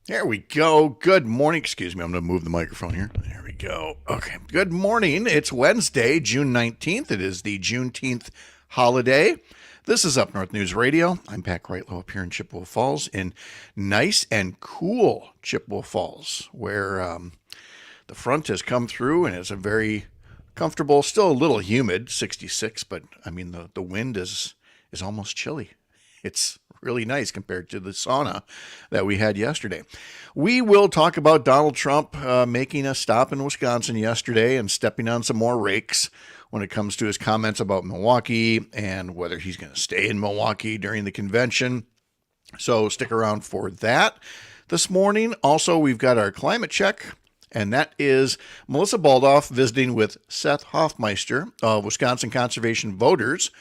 There we go. Good morning. Excuse me, I'm going to move the microphone here. There we go. Okay. Good morning. It's Wednesday, June 19th. It is the Juneteenth holiday. This is Up North News Radio. I'm Pat Kreitlow up here in Chippewa Falls, in nice and cool Chippewa Falls, where the front has come through and it's a very comfortable, still a little humid, 66, but I mean, the wind is almost chilly. It's really nice compared to the sauna that we had yesterday. We will talk about Donald Trump making a stop in Wisconsin yesterday and stepping on some more rakes when it comes to his comments about Milwaukee and whether he's going to stay in Milwaukee during the convention. So stick around for that. This morning, also, we've got our climate check, and that is Melissa Baldoff visiting with Seth Hoffmeister of Wisconsin Conservation Voters,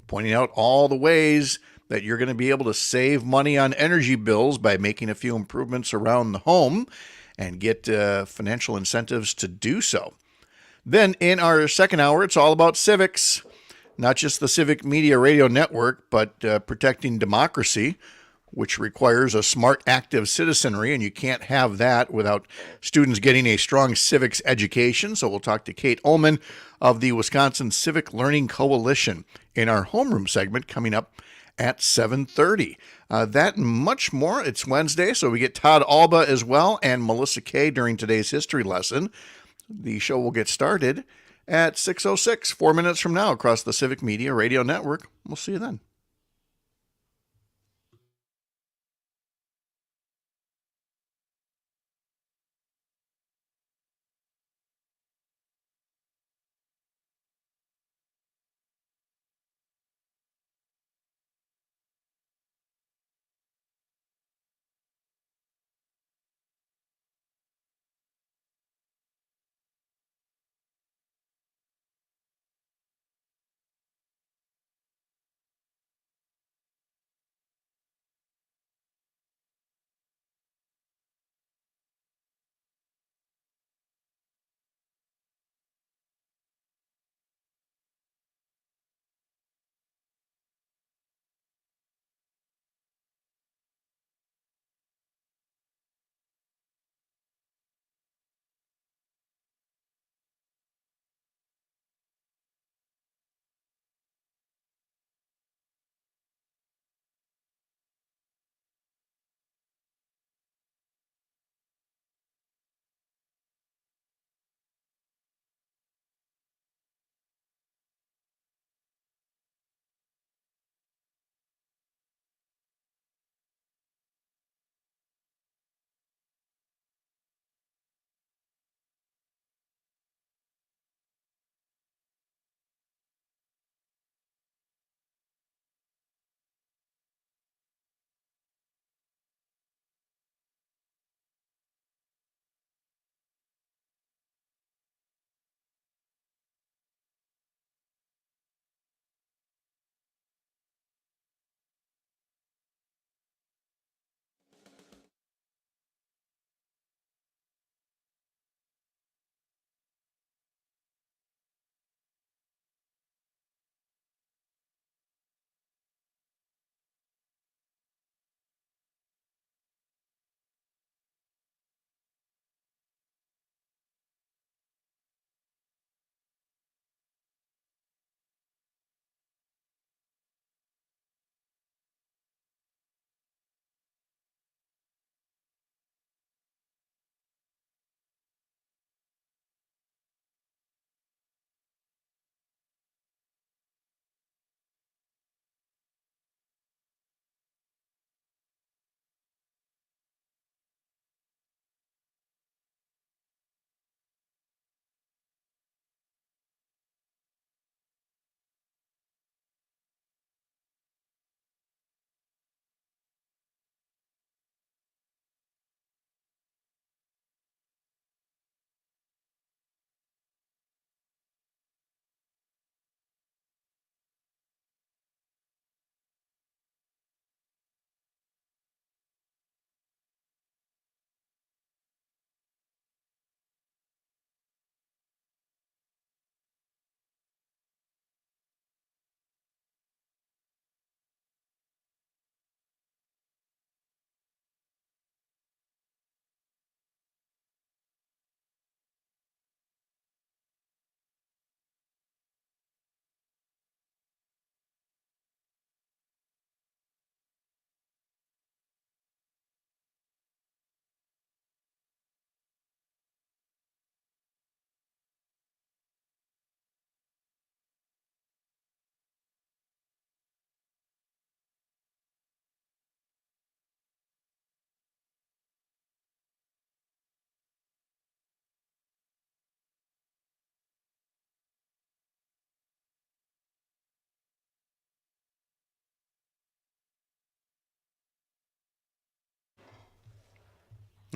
pointing out all the ways that you're going to be able to save money on energy bills by making a few improvements around the home and get financial incentives to do so. Then in our second hour, it's all about civics, not just the Civic Media Radio Network, but protecting democracy, which requires a smart, active citizenry, and you can't have that without students getting a strong civics education. So we'll talk to Kate Ullman of the Wisconsin Civic Learning Coalition in our homeroom segment coming up at 7:30. That and much more. It's Wednesday, so we get Todd Alba as well and Melissa Kay during today's history lesson. The show will get started at 6:06, 4 minutes from now, across the Civic Media Radio Network. We'll see you then.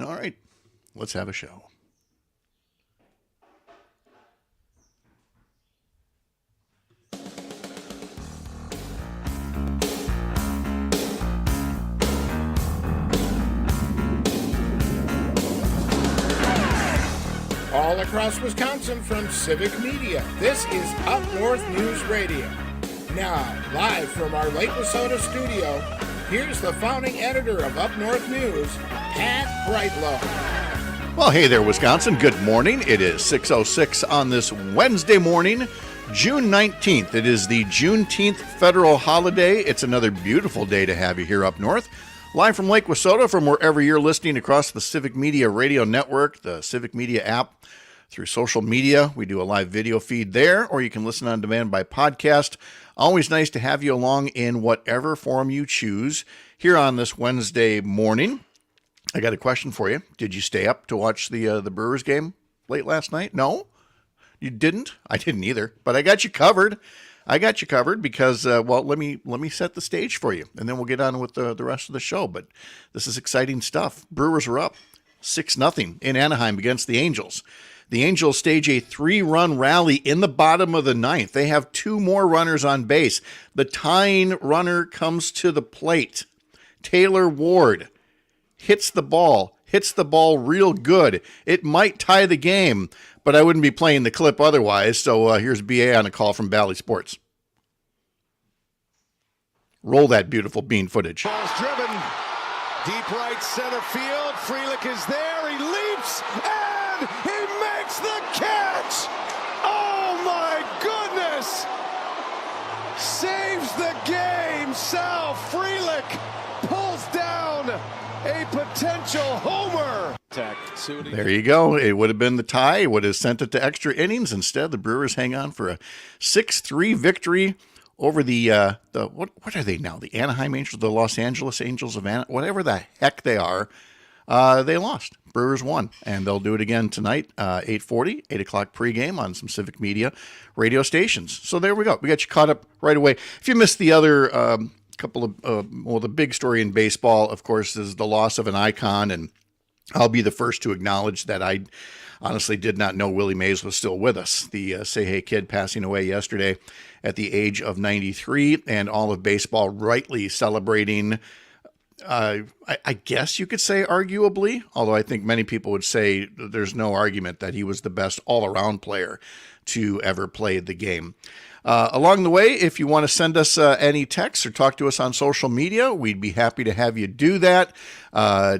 All right, let's have a show. All across Wisconsin from Civic Media, this is Up North News Radio. Now, live from our Lake Wissota studio, here's the founding editor of Up North News, Pat Brightlow. Well, hey there, Wisconsin. Good morning. It is 6:06 on this Wednesday morning, June 19th. It is the Juneteenth federal holiday. It's another beautiful day to have you here up north. Live from Lake Wissota, from wherever you're listening across the Civic Media Radio Network, the Civic Media app, through social media. We do a live video feed there, or you can listen on demand by podcast. Always nice to have you along in whatever form you choose here on this Wednesday morning. I got a question for you. Did you stay up to watch the Brewers game late last night? No? You didn't? I didn't either, but I got you covered. Because, well, let me set the stage for you, and then we'll get on with the rest of the show. But this is exciting stuff. Brewers are up 6-0 in Anaheim against the Angels. The Angels stage a 3-run rally in the bottom of the ninth. They have 2 more runners on base. The tying runner comes to the plate. Taylor Ward hits the ball real good. It might tie the game, but I wouldn't be playing the clip otherwise. So here's BA on a call from Bally Sports. Roll that beautiful bean footage. Ball's driven deep right center field. Frelick is there. He leaps and he makes the catch. Oh my goodness! Saves the game. Sal Frelick pulls down a potential homer. There you go. It would have been the tie. It would have sent it to extra innings. Instead, the Brewers hang on for a 6-3 victory over the what are they now? The Anaheim Angels, the Los Angeles Angels of Anaheim, whatever the heck they are. They lost. Brewers won, and they'll do it again tonight, 8:40, 8 o'clock pregame on some Civic Media radio stations. So there we go. We got you caught up right away. If you missed the other couple of, the big story in baseball, of course, is the loss of an icon, and I'll be the first to acknowledge that I honestly did not know Willie Mays was still with us. The Say Hey Kid passing away yesterday at the age of 93, and all of baseball rightly celebrating, I guess you could say arguably, although I think many people would say there's no argument that he was the best all-around player to ever play the game. Along the way, if you want to send us any texts or talk to us on social media, we'd be happy to have you do that.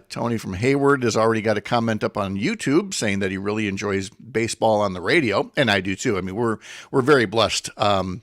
Tony from Hayward has already got a comment up on YouTube saying that he really enjoys baseball on the radio, and I do too. I mean, we're very blessed to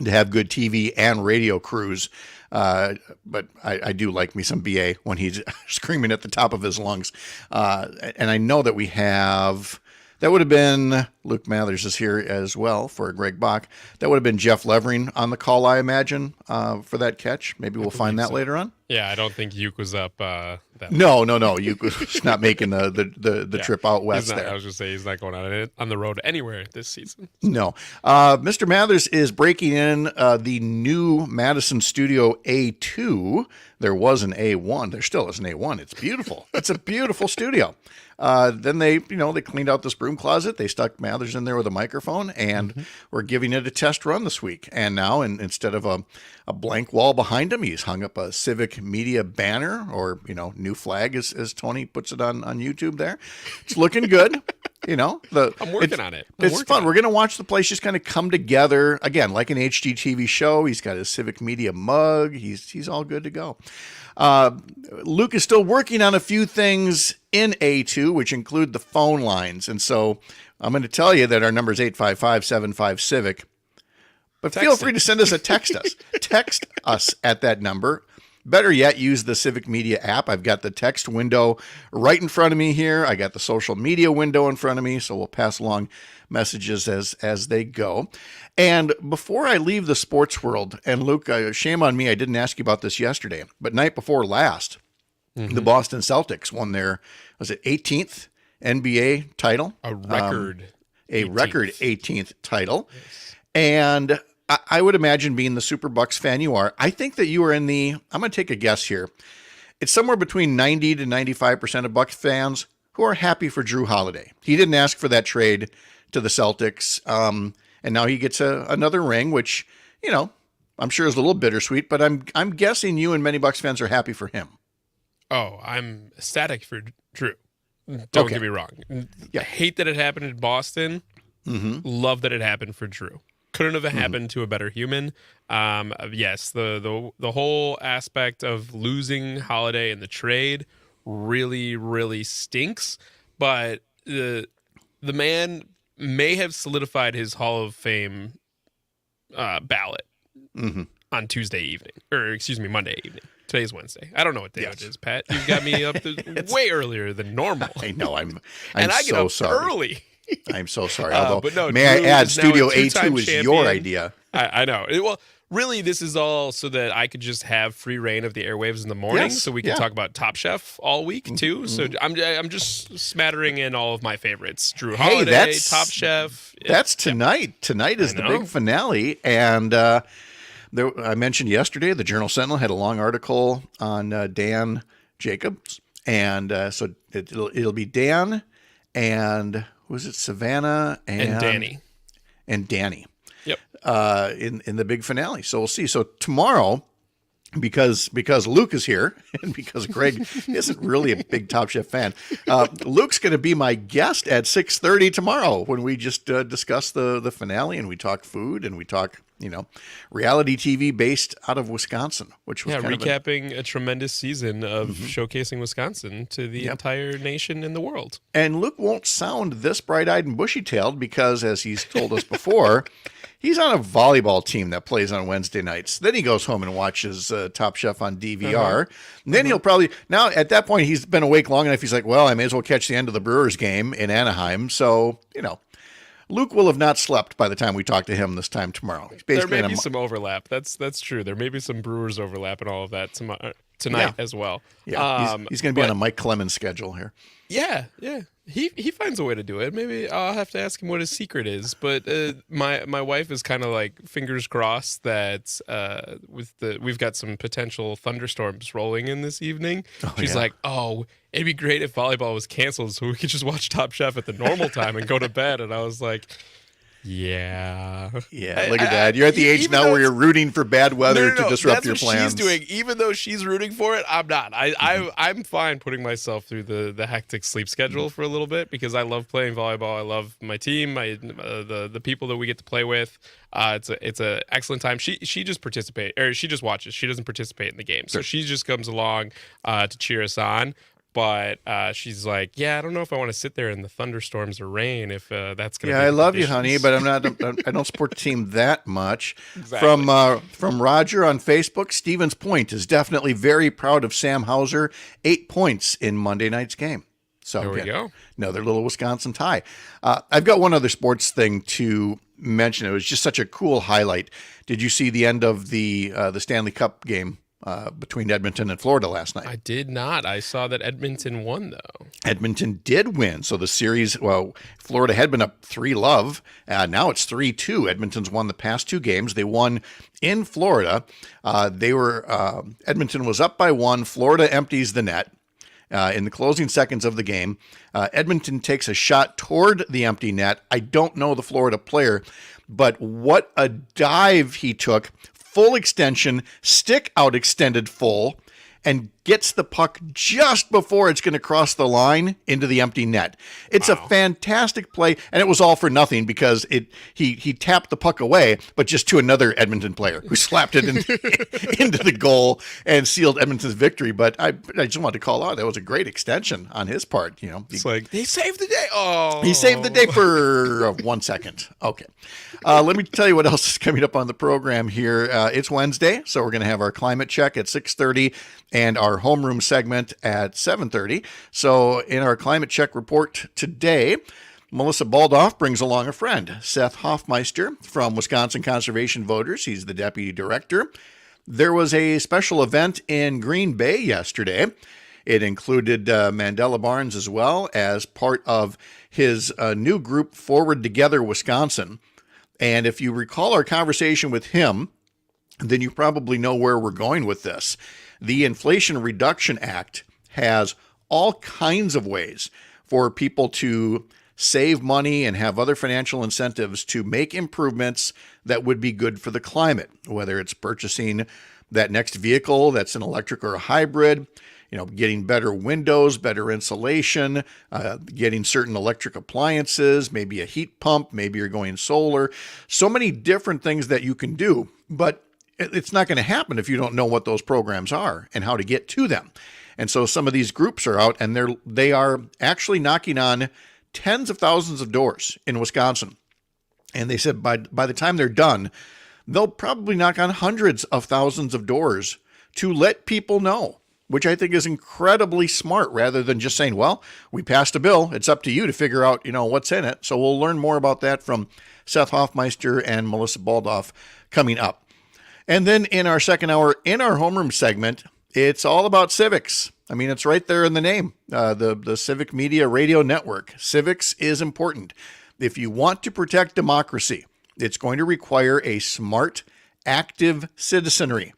have good TV and radio crews. But I do like me some BA when he's screaming at the top of his lungs. And I know that we have... That would have been, Luke Mathers is here as well for Greg Bach. That would have been Jeff Levering on the call, I imagine, for that catch. Maybe we'll find that later on. Yeah, I don't think Uke was up. That No. Uke was not making the trip out west there. I was going to say he's not going on the road anywhere this season. No. Mr. Mathers is breaking in the new Madison Studio A2. There was an A1. There still is an A1. It's beautiful. It's a beautiful studio. Then they cleaned out this broom closet. They stuck Mathers in there with a microphone, and we're giving it a test run this week. And now, instead of a blank wall behind him, he's hung up a Civic Media banner, or new flag, as Tony puts it on YouTube. There, it's looking good. I'm working on it. It's fun. We're going to watch the place just kind of come together again, like an HGTV show. He's got his Civic Media mug. He's all good to go. Luke is still working on a few things in A2, which include the phone lines. And so I'm going to tell you that our number is 855-75-CIVIC. But feel free to send us a text us. Text us at that number. Better yet, use the Civic Media app. I've got the text window right in front of me here. I got the social media window in front of me, so we'll pass along messages as they go. And before I leave the sports world, and Luke, shame on me, I didn't ask you about this yesterday, but night before last, the Boston Celtics won their, was it 18th NBA title? A record 18th title. Yes. And I would imagine, being the Super Bucks fan you are, I think that you are in the, I'm going to take a guess here. it's somewhere between 90 to 95% of Bucks fans who are happy for Drew Holiday. He didn't ask for that trade to the Celtics, and now he gets another ring, which, I'm sure is a little bittersweet, but I'm guessing you and many Bucks fans are happy for him. Oh, I'm ecstatic for Drew. Don't get me wrong. Yeah. I hate that it happened in Boston. Love that it happened for Drew. Couldn't have happened to a better human. Yes, the whole aspect of losing Holiday in the trade really, really stinks. But the man may have solidified his Hall of Fame ballot on Tuesday evening, or excuse me, Monday evening. Today's Wednesday. I don't know what day it is, Pat. You've got me up way earlier than normal. I know. I'm and I get so up sorry. early. I'm so sorry. Although, but no, may Drew I add, is now Studio a two-time A2 is champion. your idea. I know. Well, really, this is all so that I could just have free reign of the airwaves in the morning, so we can talk about Top Chef all week too. So I'm just smattering in all of my favorites: Drew Holiday, Top Chef. That's tonight. Tonight is the big finale, and I mentioned yesterday the Journal Sentinel had a long article on Dan Jacobs, and so it'll be Dan and was it Savannah and Danny and Danny. Yep. In the big finale. So we'll see. So tomorrow, because Luke is here and because Greg isn't really a big Top Chef fan, Luke's going to be my guest at 6:30 tomorrow when we just discuss the finale and we talk food and we talk reality TV based out of Wisconsin, which was recapping a tremendous season of showcasing Wisconsin to the entire nation and the world. And Luke won't sound this bright-eyed and bushy-tailed because, as he's told us before, he's on a volleyball team that plays on Wednesday nights. Then he goes home and watches Top Chef on DVR. And then he'll probably, now at that point, he's been awake long enough. He's like, well, I may as well catch the end of the Brewers game in Anaheim. So, Luke will have not slept by the time we talk to him this time tomorrow. There may be some overlap. That's true. There may be some Brewers overlap and all of that tonight as well. Yeah, he's going to be on a Mike Clemens schedule here. Yeah. He finds a way to do it. Maybe I'll have to ask him what his secret is. But my wife is kind of like fingers crossed that we've got some potential thunderstorms rolling in this evening. She's like, oh, it'd be great if volleyball was canceled so we could just watch Top Chef at the normal time and go to bed. And I was like, yeah. Look at that. You're at the age now where you're rooting for bad weather to disrupt your plans. That's what she's doing. Even though she's rooting for it, I'm not. I'm fine putting myself through the hectic sleep schedule for a little bit because I love playing volleyball. I love my team, the people that we get to play with. It's a excellent time. She just she just watches. She doesn't participate in the game, so she just comes along to cheer us on. But she's like, I don't know if I want to sit there in the thunderstorms or rain if that's going to be I love conditions. you, honey, but I don't support the team that much. Exactly. From Roger on Facebook, Stevens Point is definitely very proud of Sam Hauser. 8 points in Monday night's game. So there we go. Another little Wisconsin tie. I've got one other sports thing to mention. It was just such a cool highlight. Did you see the end of the Stanley Cup game between Edmonton and Florida last night? I did not. I saw that Edmonton won, though. Edmonton did win. So the series, Florida had been up 3-0. Now it's 3-2. Edmonton's won the past 2 games. They won in Florida. Edmonton was up by 1. Florida empties the net. In the closing seconds of the game, Edmonton takes a shot toward the empty net. I don't know the Florida player, but what a dive he took. Full extension, stick out extended full, and gets the puck just before it's going to cross the line into the empty net. It's a fantastic play, and it was all for nothing because he tapped the puck away, but just to another Edmonton player who slapped it into the goal and sealed Edmonton's victory. But I just wanted to call out that was a great extension on his part. It's like he saved the day. Oh, he saved the day for 1 second. Okay. Let me tell you what else is coming up on the program here. It's Wednesday, so we're going to have our climate check at 6:30 and our homeroom segment at 7:30. So in our climate check report today, Melissa Baldoff brings along a friend, Seth Hoffmeister from Wisconsin Conservation Voters. He's the deputy director. There was a special event in Green Bay yesterday. It included Mandela Barnes as well as part of his new group, Forward Together Wisconsin. And if you recall our conversation with him, then you probably know where we're going with this. The Inflation Reduction Act has all kinds of ways for people to save money and have other financial incentives to make improvements that would be good for the climate, whether it's purchasing that next vehicle that's an electric or a hybrid, getting better windows, better insulation, getting certain electric appliances, maybe a heat pump, maybe you're going solar. So many different things that you can do, but it's not going to happen if you don't know what those programs are and how to get to them. And so some of these groups are out and they are actually knocking on tens of thousands of doors in Wisconsin. And they said by the time they're done, they'll probably knock on hundreds of thousands of doors to let people know, which I think is incredibly smart, rather than just saying, well, we passed a bill. It's up to you to figure out, what's in it. So we'll learn more about that from Seth Hoffmeister and Melissa Baldoff coming up. And then in our second hour, in our homeroom segment, it's all about civics. I mean, it's right there in the name, the Civic Media Radio Network. Civics is important. If you want to protect democracy, it's going to require a smart, active citizenry.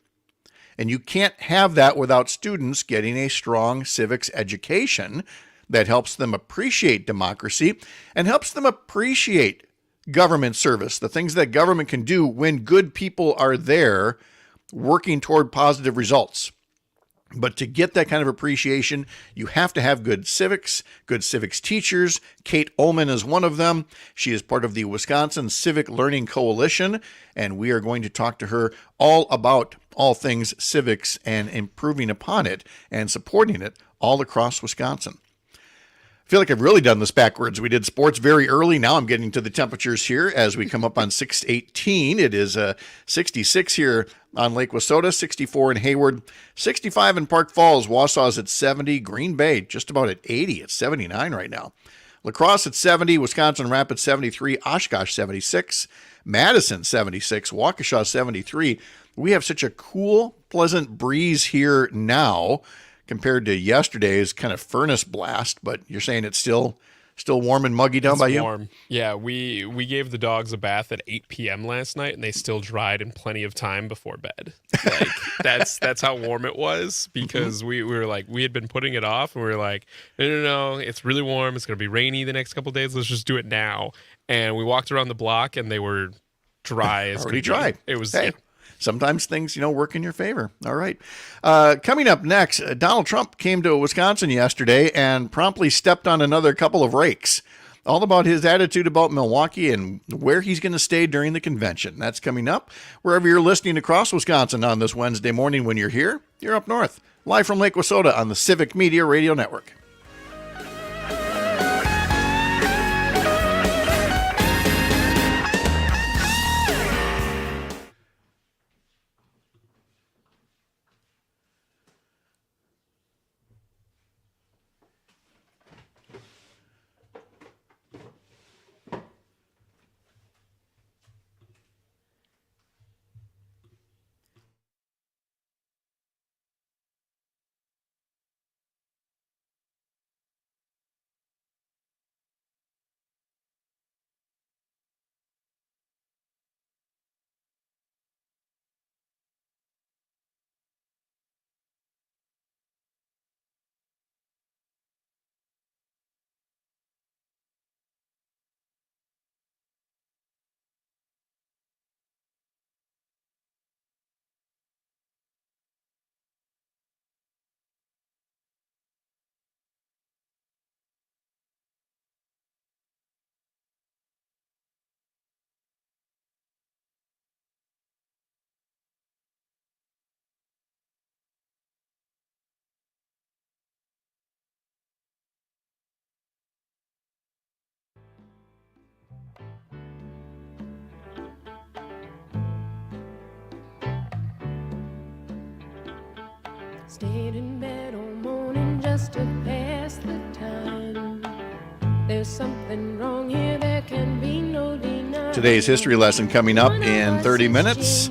And you can't have that without students getting a strong civics education that helps them appreciate democracy and helps them appreciate government service, the things that government can do when good people are there working toward positive results. But to get that kind of appreciation, you have to have good civics teachers. Kate Ullman is one of them. She is part of the Wisconsin Civic Learning Coalition, and we are going to talk to her all about all things civics and improving upon it and supporting it all across Wisconsin. I feel like I've really done this backwards. We did sports very early. Now I'm getting to the temperatures here as we come up on 618. It is 66 here on Lake Wissota, 64 in Hayward, 65 in Park Falls. Wausau's at 70. Green Bay just about at 80. It's 79 right now. La Crosse at 70. Wisconsin Rapids 73. Oshkosh 76. Madison 76. Waukesha 73. We have such a cool, pleasant breeze here now compared to yesterday's kind of furnace blast, but you're saying it's still warm and muggy down by you? Warm. Yeah, we gave the dogs a bath at 8 p.m. last night, and they still dried in plenty of time before bed. Like that's how warm it was, because we were like, we had been putting it off, and we were like, no, it's really warm. It's going to be rainy the next couple of days. Let's just do it now. And we walked around the block, and they were dry as already dry. It was. Hey. Yeah. Sometimes things, work in your favor. All right. Coming up next, Donald Trump came to Wisconsin yesterday and promptly stepped on another couple of rakes. All about his attitude about Milwaukee and where he's going to stay during the convention. That's coming up wherever you're listening across Wisconsin on this Wednesday morning. When you're here, you're up north, live from Lake Wissota on the Civic Media Radio Network. Stayed in bed all morning just to pass the time. There's something wrong here, there can be no denying. Today's history lesson coming up in 30 minutes.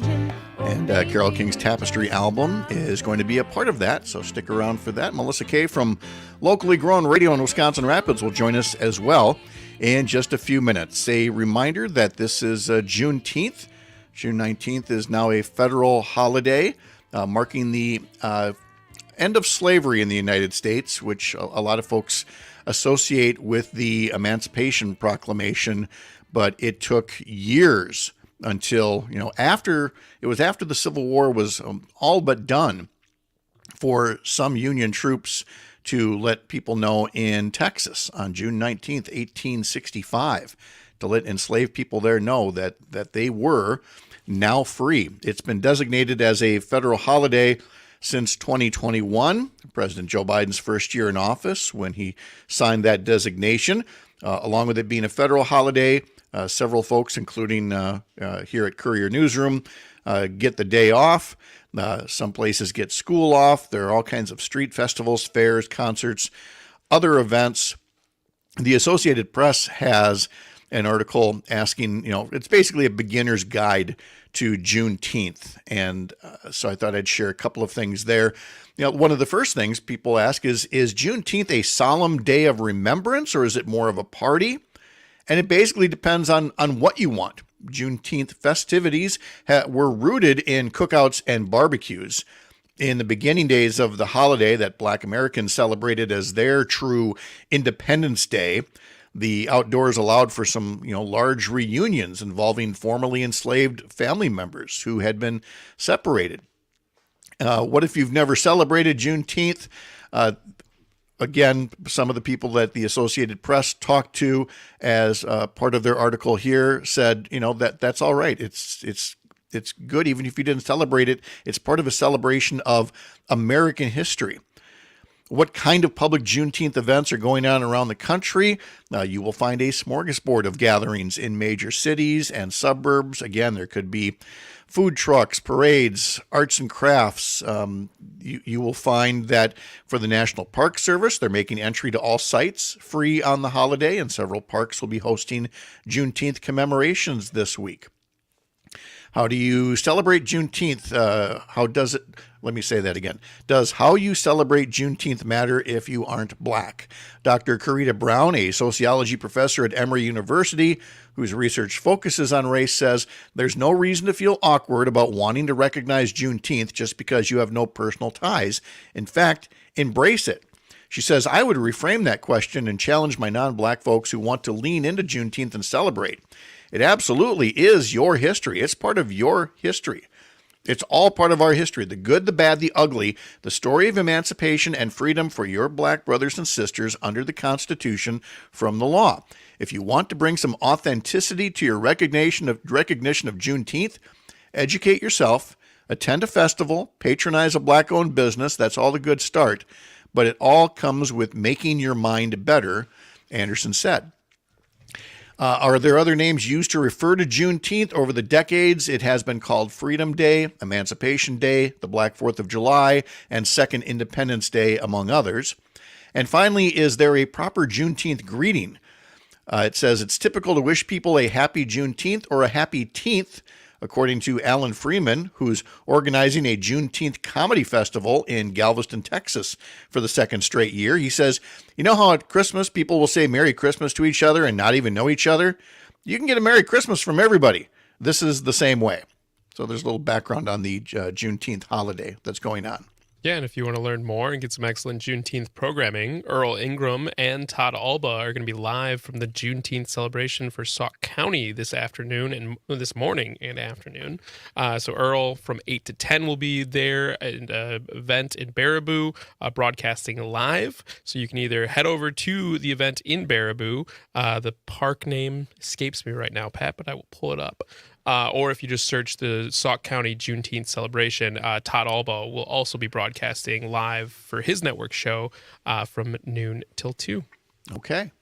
And Carole King's Tapestry album is going to be a part of that, so stick around for that. Melissa Kay from Locally Grown Radio in Wisconsin Rapids will join us as well in just a few minutes. A reminder that this is Juneteenth. June 19th is now a federal holiday. marking the end of slavery in the United States, which a lot of folks associate with the Emancipation Proclamation, but it took years until, after the Civil War was all but done, for some Union troops to let people know in Texas on June 19th, 1865, to let enslaved people there know that they were now free. It's been designated as a federal holiday since 2021, President Joe Biden's first year in office, when he signed that designation. Along with it being a federal holiday, several folks, including here at Courier Newsroom, get the day off. Some places get school off. There are all kinds of street festivals, fairs, concerts, other events. The Associated Press has an article asking, it's basically a beginner's guide to Juneteenth. And so I thought I'd share a couple of things there. One of the first things people ask is Juneteenth a solemn day of remembrance, or is it more of a party? And it basically depends on what you want. Juneteenth festivities were rooted in cookouts and barbecues. In the beginning days of the holiday that Black Americans celebrated as their true Independence Day, the outdoors allowed for some, large reunions involving formerly enslaved family members who had been separated. What if you've never celebrated Juneteenth? Again, some of the people that the Associated Press talked to as part of their article here said, that's all right. It's good even if you didn't celebrate it. It's part of a celebration of American history. What kind of public Juneteenth events are going on around the country? You will find a smorgasbord of gatherings in major cities and suburbs. Again, there could be food trucks, parades, arts and crafts. You will find that for the National Park Service, they're making entry to all sites free on the holiday, and several parks will be hosting Juneteenth commemorations this week. How do you celebrate Juneteenth? Let me say that again. Does how you celebrate Juneteenth matter if you aren't Black? Dr. Karita Brown, a sociology professor at Emory University, whose research focuses on race, says there's no reason to feel awkward about wanting to recognize Juneteenth just because you have no personal ties. In fact, embrace it. She says, I would reframe that question and challenge my non-Black folks who want to lean into Juneteenth and celebrate. It absolutely is your history. It's part of your history. It's all part of our history, the good, the bad, the ugly, the story of emancipation and freedom for your Black brothers and sisters under the Constitution from the law. If you want to bring some authenticity to your recognition of Juneteenth, educate yourself, attend a festival, patronize a Black-owned business. That's all the good start. But it all comes with making your mind better, Anderson said. Are there other names used to refer to Juneteenth? Over the decades, it has been called Freedom Day, Emancipation Day, the Black 4th of July, and Second Independence Day, among others. And finally, is there a proper Juneteenth greeting? It says it's typical to wish people a happy Juneteenth or a happy teenth, according to Alan Freeman, who's organizing a Juneteenth comedy festival in Galveston, Texas for the second straight year. He says, you know how at Christmas people will say Merry Christmas to each other and not even know each other? You can get a Merry Christmas from everybody. This is the same way. So there's a little background on the Juneteenth holiday that's going on. Yeah, and if you want to learn more and get some excellent Juneteenth programming, Earl Ingram and Todd Alba are going to be live from the Juneteenth celebration for Sauk County this afternoon and this morning and afternoon. So Earl from 8 to 10 will be there at an event in Baraboo, broadcasting live. So you can either head over to the event in Baraboo. The park name escapes me right now, Pat, but I will pull it up. Or if you just search the Sauk County Juneteenth celebration, Todd Alba will also be broadcasting live for his network show from noon till 2. Okay.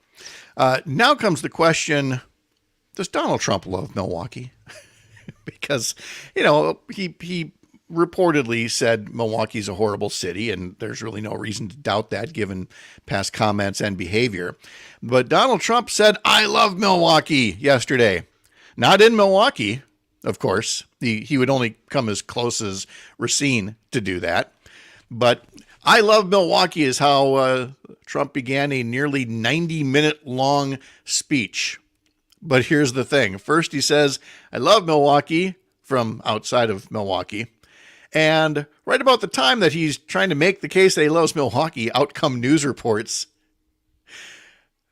Now comes the question, does Donald Trump love Milwaukee? Because, he reportedly said Milwaukee's a horrible city, and there's really no reason to doubt that given past comments and behavior. But Donald Trump said, I love Milwaukee yesterday. Not in Milwaukee, of course. He would only come as close as Racine to do that. But I love Milwaukee is how Trump began a nearly 90-minute long speech. But here's the thing. First he says, I love Milwaukee from outside of Milwaukee. And right about the time that he's trying to make the case that he loves Milwaukee, out come news reports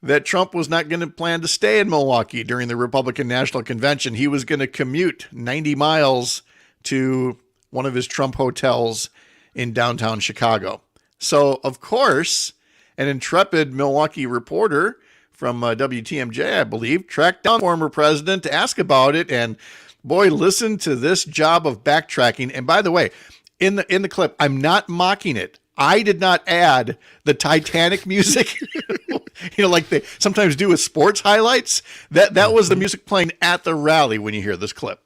that Trump was not going to plan to stay in Milwaukee during the Republican National Convention. He was going to commute 90 miles to one of his Trump hotels in downtown Chicago. So, of course, an intrepid Milwaukee reporter from WTMJ, I believe, tracked down the former president to ask about it. And boy, listen to this job of backtracking. And by the way, in the clip, I'm not mocking it. I did not add the Titanic music, like they sometimes do with sports highlights. That was the music playing at the rally when you hear this clip.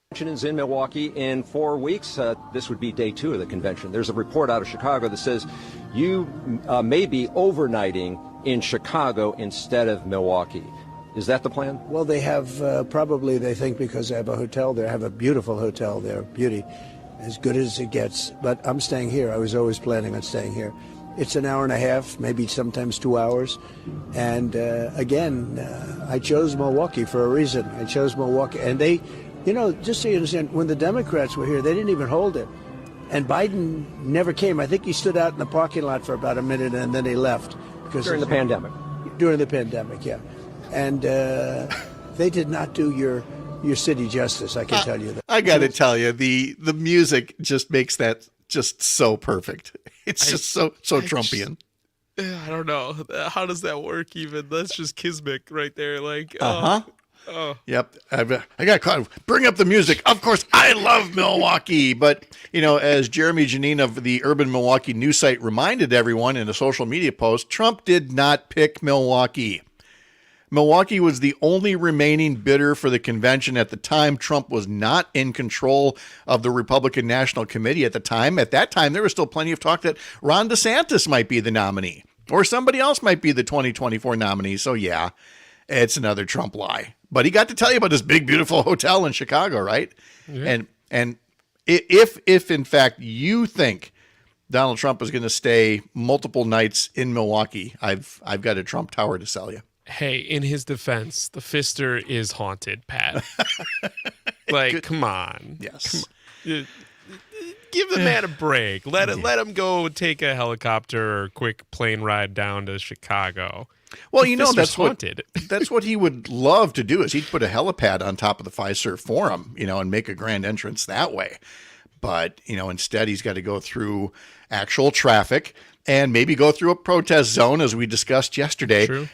Convention is in Milwaukee in 4 weeks. This would be day 2 of the convention. There's a report out of Chicago that says you may be overnighting in Chicago instead of Milwaukee. Is that the plan? Well, they have probably, they think, because they have a hotel there, have a beautiful hotel there, beauty, as good as it gets. But I'm staying here. I was always planning on staying here. It's an hour and a half, maybe sometimes 2 hours. And again, I chose Milwaukee for a reason. I chose Milwaukee. And they, just so you understand, when the Democrats were here, they didn't even hold it. And Biden never came. I think he stood out in the parking lot for about a minute and then he left. Because during the pandemic. During the pandemic, yeah. And they did not do your city justice, I can tell you that. I got to tell you, the music just makes that just so perfect. It's just so Trumpian. I don't know. How does that work even? That's just Kismet right there. Like, Oh. Yep. I got caught. Bring up the music. Of course, I love Milwaukee. But, as Jeremy Janine of the Urban Milwaukee news site reminded everyone in a social media post, Trump did not pick Milwaukee. Milwaukee was the only remaining bidder for the convention at the time. Trump was not in control of the Republican National Committee at the time. At that time, there was still plenty of talk that Ron DeSantis might be the nominee or somebody else might be the 2024 nominee. So, yeah, it's another Trump lie. But he got to tell you about this big, beautiful hotel in Chicago, right? Yeah. And if in fact you think Donald Trump is going to stay multiple nights in Milwaukee, I've got a Trump tower to sell you. Hey, in his defense, the Fister is haunted, Pat. Like, come on. Yes. Come on. Give the man a break. Let him go take a helicopter or a quick plane ride down to Chicago. Well, that's what he would love to do is he'd put a helipad on top of the Fiserv Forum, and make a grand entrance that way. But, instead he's got to go through actual traffic and maybe go through a protest zone, as we discussed yesterday. True.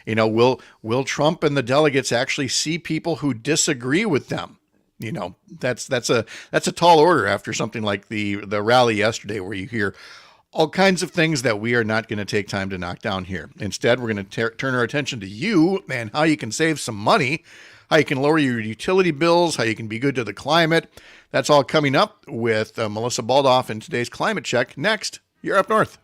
Will Trump and the delegates actually see people who disagree with them? That's a tall order after something like the rally yesterday, where you hear all kinds of things that we are not going to take time to knock down here. Instead, we're going to turn our attention to you and how you can save some money, how you can lower your utility bills, how you can be good to the climate. That's all coming up with Melissa Baldoff in today's Climate Check. Next, you're up north.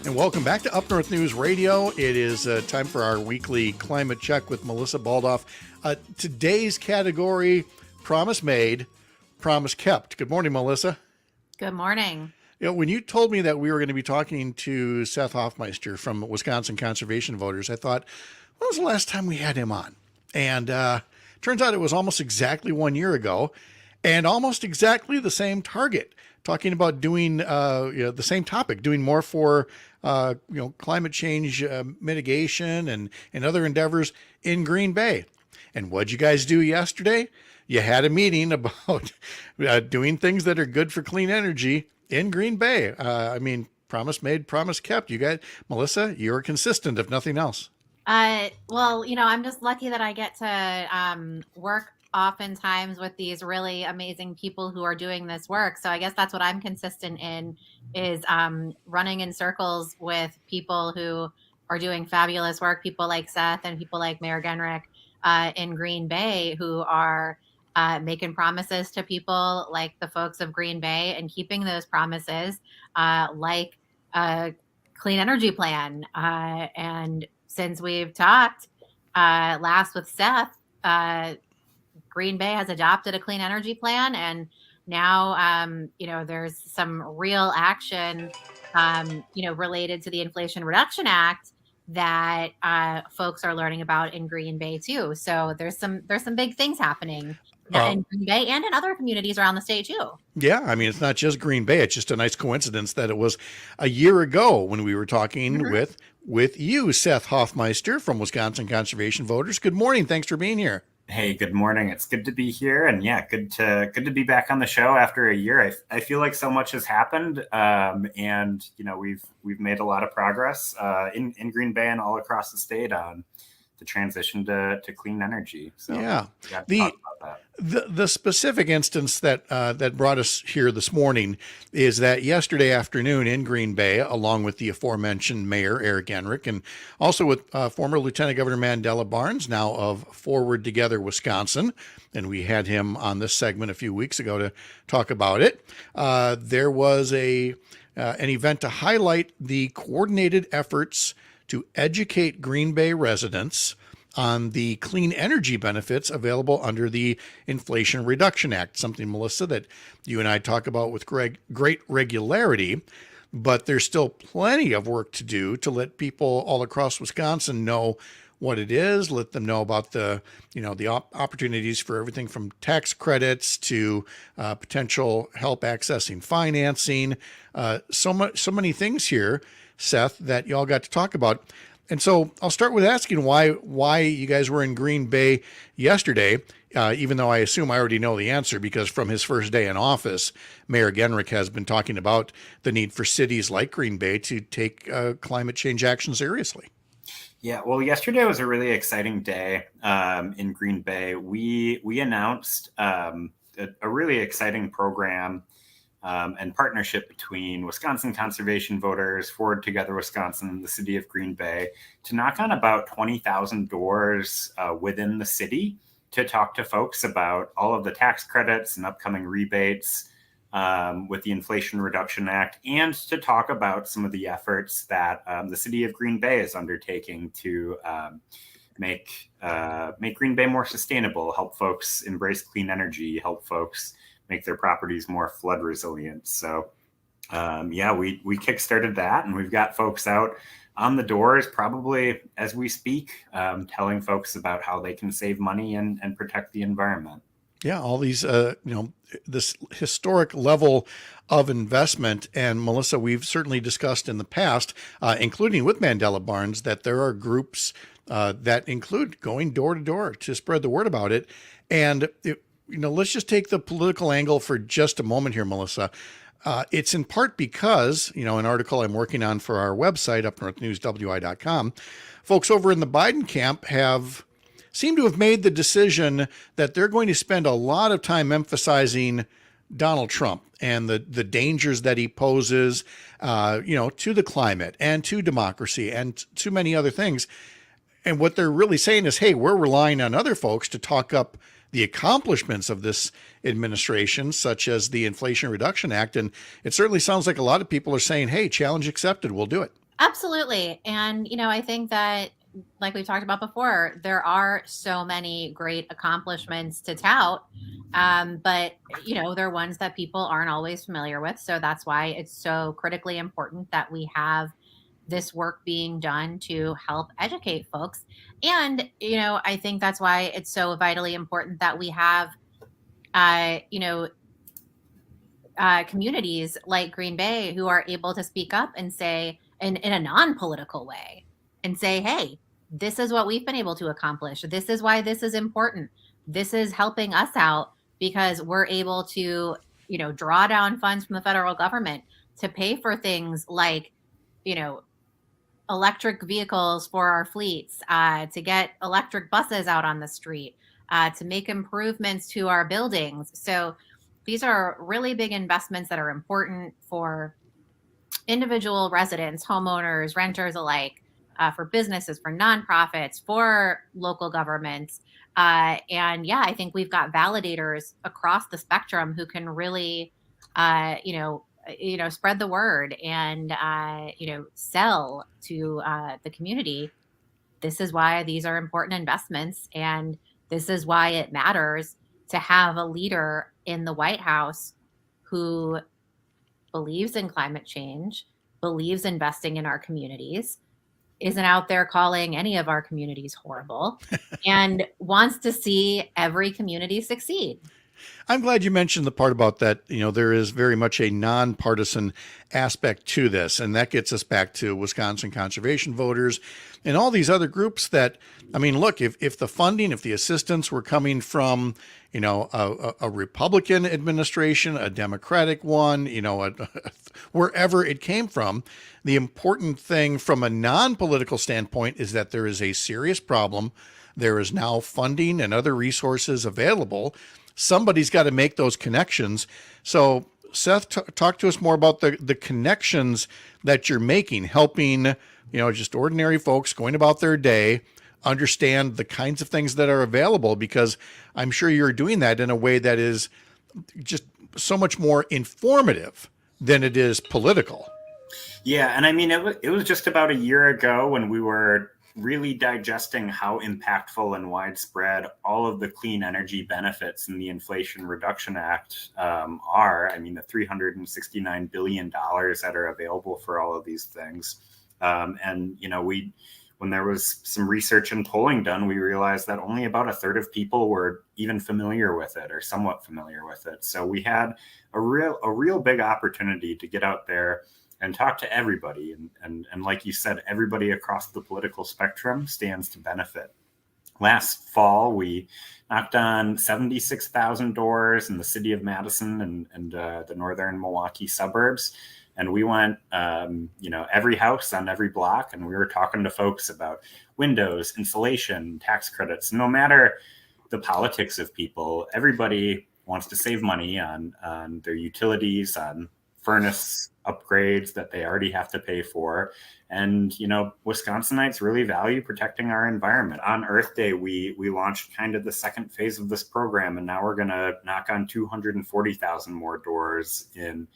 And welcome back to Up North News Radio. It is time for our weekly climate check with Melissa Baldoff. Today's category, promise made, promise kept. Good morning, Melissa. Good morning. You know, when you told me that we were going to be talking to Seth Hoffmeister from Wisconsin Conservation Voters, I thought, when was the last time we had him on? And turns out it was almost exactly 1 year ago, and almost exactly the same target, talking about doing the same topic, doing more for climate change mitigation and other endeavors in Green Bay. And what'd you guys do yesterday? You had a meeting about doing things that are good for clean energy in Green Bay. Promise made, promise kept. You guys, Melissa, you're consistent, if nothing else. Well, I'm just lucky that I get to work oftentimes with these really amazing people who are doing this work. So I guess that's what I'm consistent in, is running in circles with people who are doing fabulous work, people like Seth and people like Mayor Genrich in Green Bay, who are making promises to people like the folks of Green Bay and keeping those promises, like a clean energy plan. And since we've talked last with Seth, Green Bay has adopted a clean energy plan, and now, there's some real action, related to the Inflation Reduction Act that folks are learning about in Green Bay too. So there's some big things happening in Green Bay and in other communities around the state too. Yeah, I mean, it's not just Green Bay. It's just a nice coincidence that it was a year ago when we were talking with you, Seth Hoffmeister from Wisconsin Conservation Voters. Good morning. Thanks for being here. Hey, good morning. It's good to be here, and yeah, good to be back on the show after a year. I feel like so much has happened, and we've made a lot of progress in Green Bay and all across the state on the transition to clean energy. So yeah, talk about that. The specific instance that brought us here this morning is that yesterday afternoon in Green Bay, along with the aforementioned Mayor Eric Genrich, and also with former Lieutenant Governor Mandela Barnes, now of Forward Together Wisconsin, and we had him on this segment a few weeks ago to talk about it. There was an event to highlight the coordinated efforts to educate Green Bay residents on the clean energy benefits available under the Inflation Reduction Act, something, Melissa, that you and I talk about with great regularity, but there's still plenty of work to do to let people all across Wisconsin know what it is, let them know about the opportunities for everything from tax credits to potential help accessing financing, so many things here, Seth, that y'all got to talk about. And so I'll start with asking why you guys were in Green Bay yesterday, even though I assume I already know the answer, because from his first day in office, Mayor Genrich has been talking about the need for cities like Green Bay to take climate change action seriously. Yeah, well, yesterday was a really exciting day in Green Bay. We announced a really exciting program and partnership between Wisconsin Conservation Voters, Forward Together Wisconsin, and the city of Green Bay to knock on about 20,000 doors within the city to talk to folks about all of the tax credits and upcoming rebates with the Inflation Reduction Act, and to talk about some of the efforts that the city of Green Bay is undertaking to make Green Bay more sustainable, help folks embrace clean energy, help folks make their properties more flood resilient. So we kickstarted that, and we've got folks out on the doors probably as we speak, telling folks about how they can save money and protect the environment. Yeah, all these, this historic level of investment. And Melissa, we've certainly discussed in the past, including with Mandela Barnes, that there are groups that include going door to door to spread the word about it. And let's just take the political angle for just a moment here, Melissa. It's in part because, an article I'm working on for our website, UpNorthNewsWI.com, folks over in the Biden camp seem to have made the decision that they're going to spend a lot of time emphasizing Donald Trump and the dangers that he poses, to the climate and to democracy and to many other things. And what they're really saying is, hey, we're relying on other folks to talk up the accomplishments of this administration, such as the Inflation Reduction Act. And it certainly sounds like a lot of people are saying, hey, challenge accepted, we'll do it. Absolutely. And, I think that, like we've talked about before, there are so many great accomplishments to tout. But, they're ones that people aren't always familiar with. So that's why it's so critically important that we have this work being done to help educate folks. And, I think that's why it's so vitally important that we have, communities like Green Bay who are able to speak up and say, in a non-political way, and say, hey, this is what we've been able to accomplish. This is why this is important. This is helping us out because we're able to, draw down funds from the federal government to pay for things like, electric vehicles for our fleets, to get electric buses out on the street, to make improvements to our buildings. So these are really big investments that are important for individual residents, homeowners, renters alike, for businesses, for nonprofits, for local governments. And yeah, I think we've got validators across the spectrum who can really, spread the word and, sell to the community. This is why these are important investments. And this is why it matters to have a leader in the White House who believes in climate change, believes investing in our communities, isn't out there calling any of our communities horrible, and wants to see every community succeed. I'm glad you mentioned the part about that. There is very much a nonpartisan aspect to this. And that gets us back to Wisconsin conservation voters and all these other groups that, look, if the funding, if the assistance were coming from, a Republican administration, a Democratic one, wherever it came from, the important thing from a non-political standpoint is that there is a serious problem. There is now funding and other resources available. Somebody's got to make those connections. So Seth, talk to us more about the connections that you're making, helping, just ordinary folks going about their day understand the kinds of things that are available, because I'm sure you're doing that in a way that is just so much more informative than it is political. Yeah. And it was just about a year ago when we were really digesting how impactful and widespread all of the clean energy benefits in the Inflation Reduction Act are. The $369 billion that are available for all of these things. When there was some research and polling done, we realized that only about a third of people were even familiar with it or somewhat familiar with it. So we had a real big opportunity to get out there and talk to everybody. And like you said, everybody across the political spectrum stands to benefit. Last fall, we knocked on 76,000 doors in the city of Madison and the northern Milwaukee suburbs. And we went, every house on every block, and we were talking to folks about windows, insulation, tax credits. No matter the politics of people, everybody wants to save money on their utilities, on furnace upgrades that they already have to pay for. And, Wisconsinites really value protecting our environment. On Earth Day, we launched kind of the second phase of this program, and now we're going to knock on 240,000 more doors in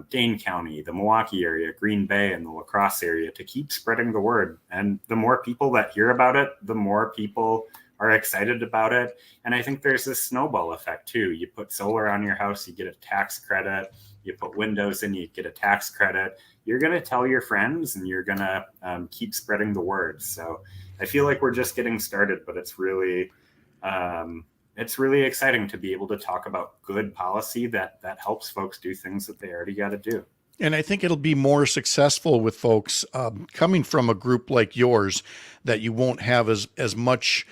Dane County, the Milwaukee area, Green Bay, and the La Crosse area to keep spreading the word. And the more people that hear about it, the more people are excited about it. And I think there's this snowball effect too. You put solar on your house, you get a tax credit. You put windows in, you get a tax credit. You're going to tell your friends, and you're going to keep spreading the word. So I feel like we're just getting started, but it's really exciting to be able to talk about good policy that helps folks do things that they already got to do. And I think it'll be more successful with folks coming from a group like yours, that you won't have as much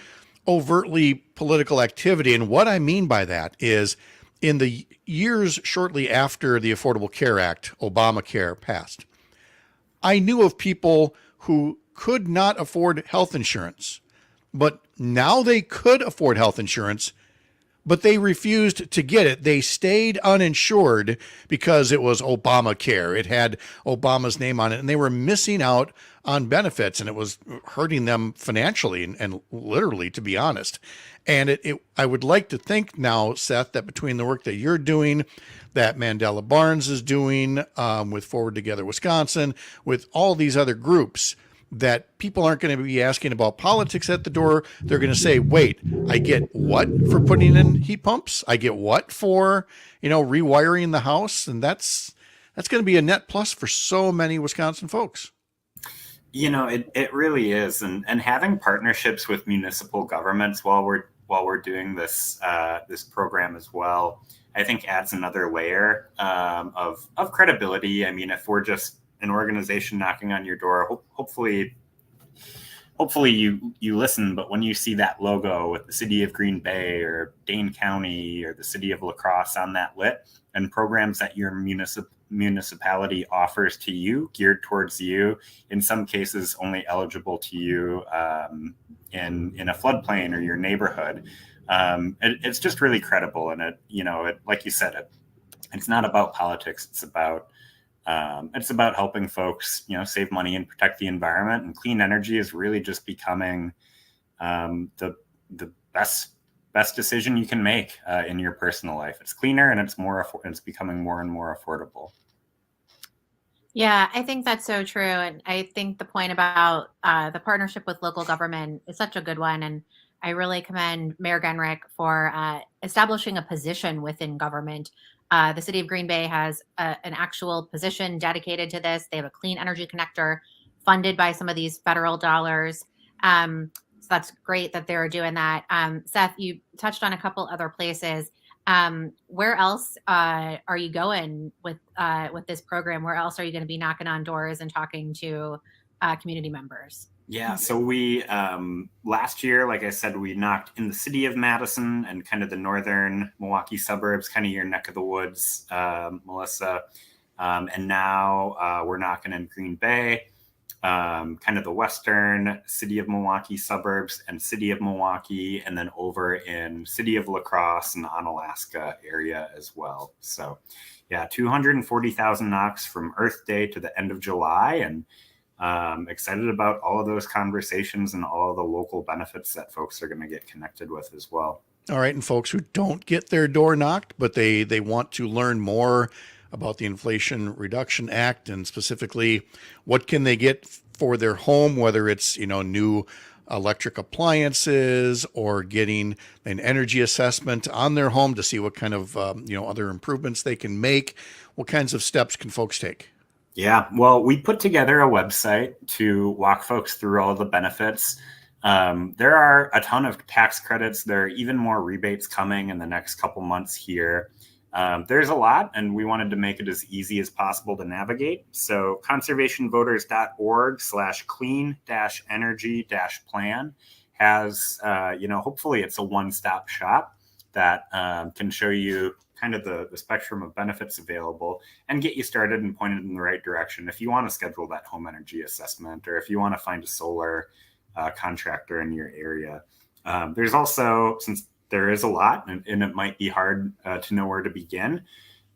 overtly political activity. And what I mean by that is, in the years shortly after the Affordable Care Act, Obamacare, passed, I knew of people who could not afford health insurance, but now they could afford health insurance, but they refused to get it. They stayed uninsured because it was Obamacare. It had Obama's name on it, and they were missing out on benefits, and it was hurting them financially and literally, to be honest. And I would like to think now, Seth, that between the work that you're doing, that Mandela Barnes is doing with Forward Together Wisconsin, with all these other groups, that people aren't going to be asking about politics at the door. They're going to say, wait, I get what for putting in heat pumps? I get what for, rewiring the house? And that's going to be a net plus for so many Wisconsin folks. It really is. And having partnerships with municipal governments while we're doing this program as well, I think adds another layer of credibility. I mean, if we're just an organization knocking on your door, hopefully you listen, but when you see that logo with the city of Green Bay or Dane County or the city of La Crosse on that lit, and programs that your municipality offers to you, geared towards you, in some cases only eligible to you in a floodplain or your neighborhood, it's just really credible. And it like you said, it's not about politics. It's about helping folks, save money and protect the environment. And clean energy is really just becoming the best decision you can make in your personal life. It's cleaner and it's becoming more and more affordable. Yeah, I think that's so true. And I think the point about the partnership with local government is such a good one. And I really commend Mayor Genrich for establishing a position within government. The city of Green Bay has an actual position dedicated to this. They have a clean energy connector funded by some of these federal dollars. So that's great that they're doing that. Seth, you touched on a couple other places. Where else are you going with this program? Where else are you going to be knocking on doors and talking to community members? Yeah, so we last year, like I said, we knocked in the city of Madison and kind of the northern Milwaukee suburbs, kind of your neck of the woods, Melissa. And now we're knocking in Green Bay, kind of the western city of Milwaukee suburbs and city of Milwaukee, and then over in city of La Crosse and the Onalaska area as well. So yeah, 240,000 knocks from Earth Day to the end of July, and excited about all of those conversations and all of the local benefits that folks are going to get connected with as well. All right. And folks who don't get their door knocked, but they want to learn more about the Inflation Reduction Act and specifically what can they get for their home, whether it's, new electric appliances or getting an energy assessment on their home to see what kind of, other improvements they can make. What kinds of steps can folks take? Yeah, well, we put together a website to walk folks through all the benefits. There are a ton of tax credits. There are even more rebates coming in the next couple months here. There's a lot, and we wanted to make it as easy as possible to navigate. So conservationvoters.org/clean-energy-plan has, hopefully it's a one-stop shop that can show you kind of the spectrum of benefits available and get you started and pointed in the right direction if you want to schedule that home energy assessment or if you want to find a solar contractor in your area. There's also, since there is a lot and it might be hard to know where to begin,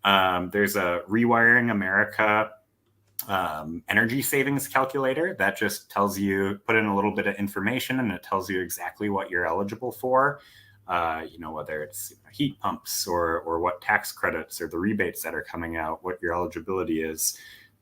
there's a Rewiring America energy savings calculator that just tells you, put in a little bit of information and it tells you exactly what you're eligible for. Whether it's heat pumps or what tax credits or the rebates that are coming out, what your eligibility is.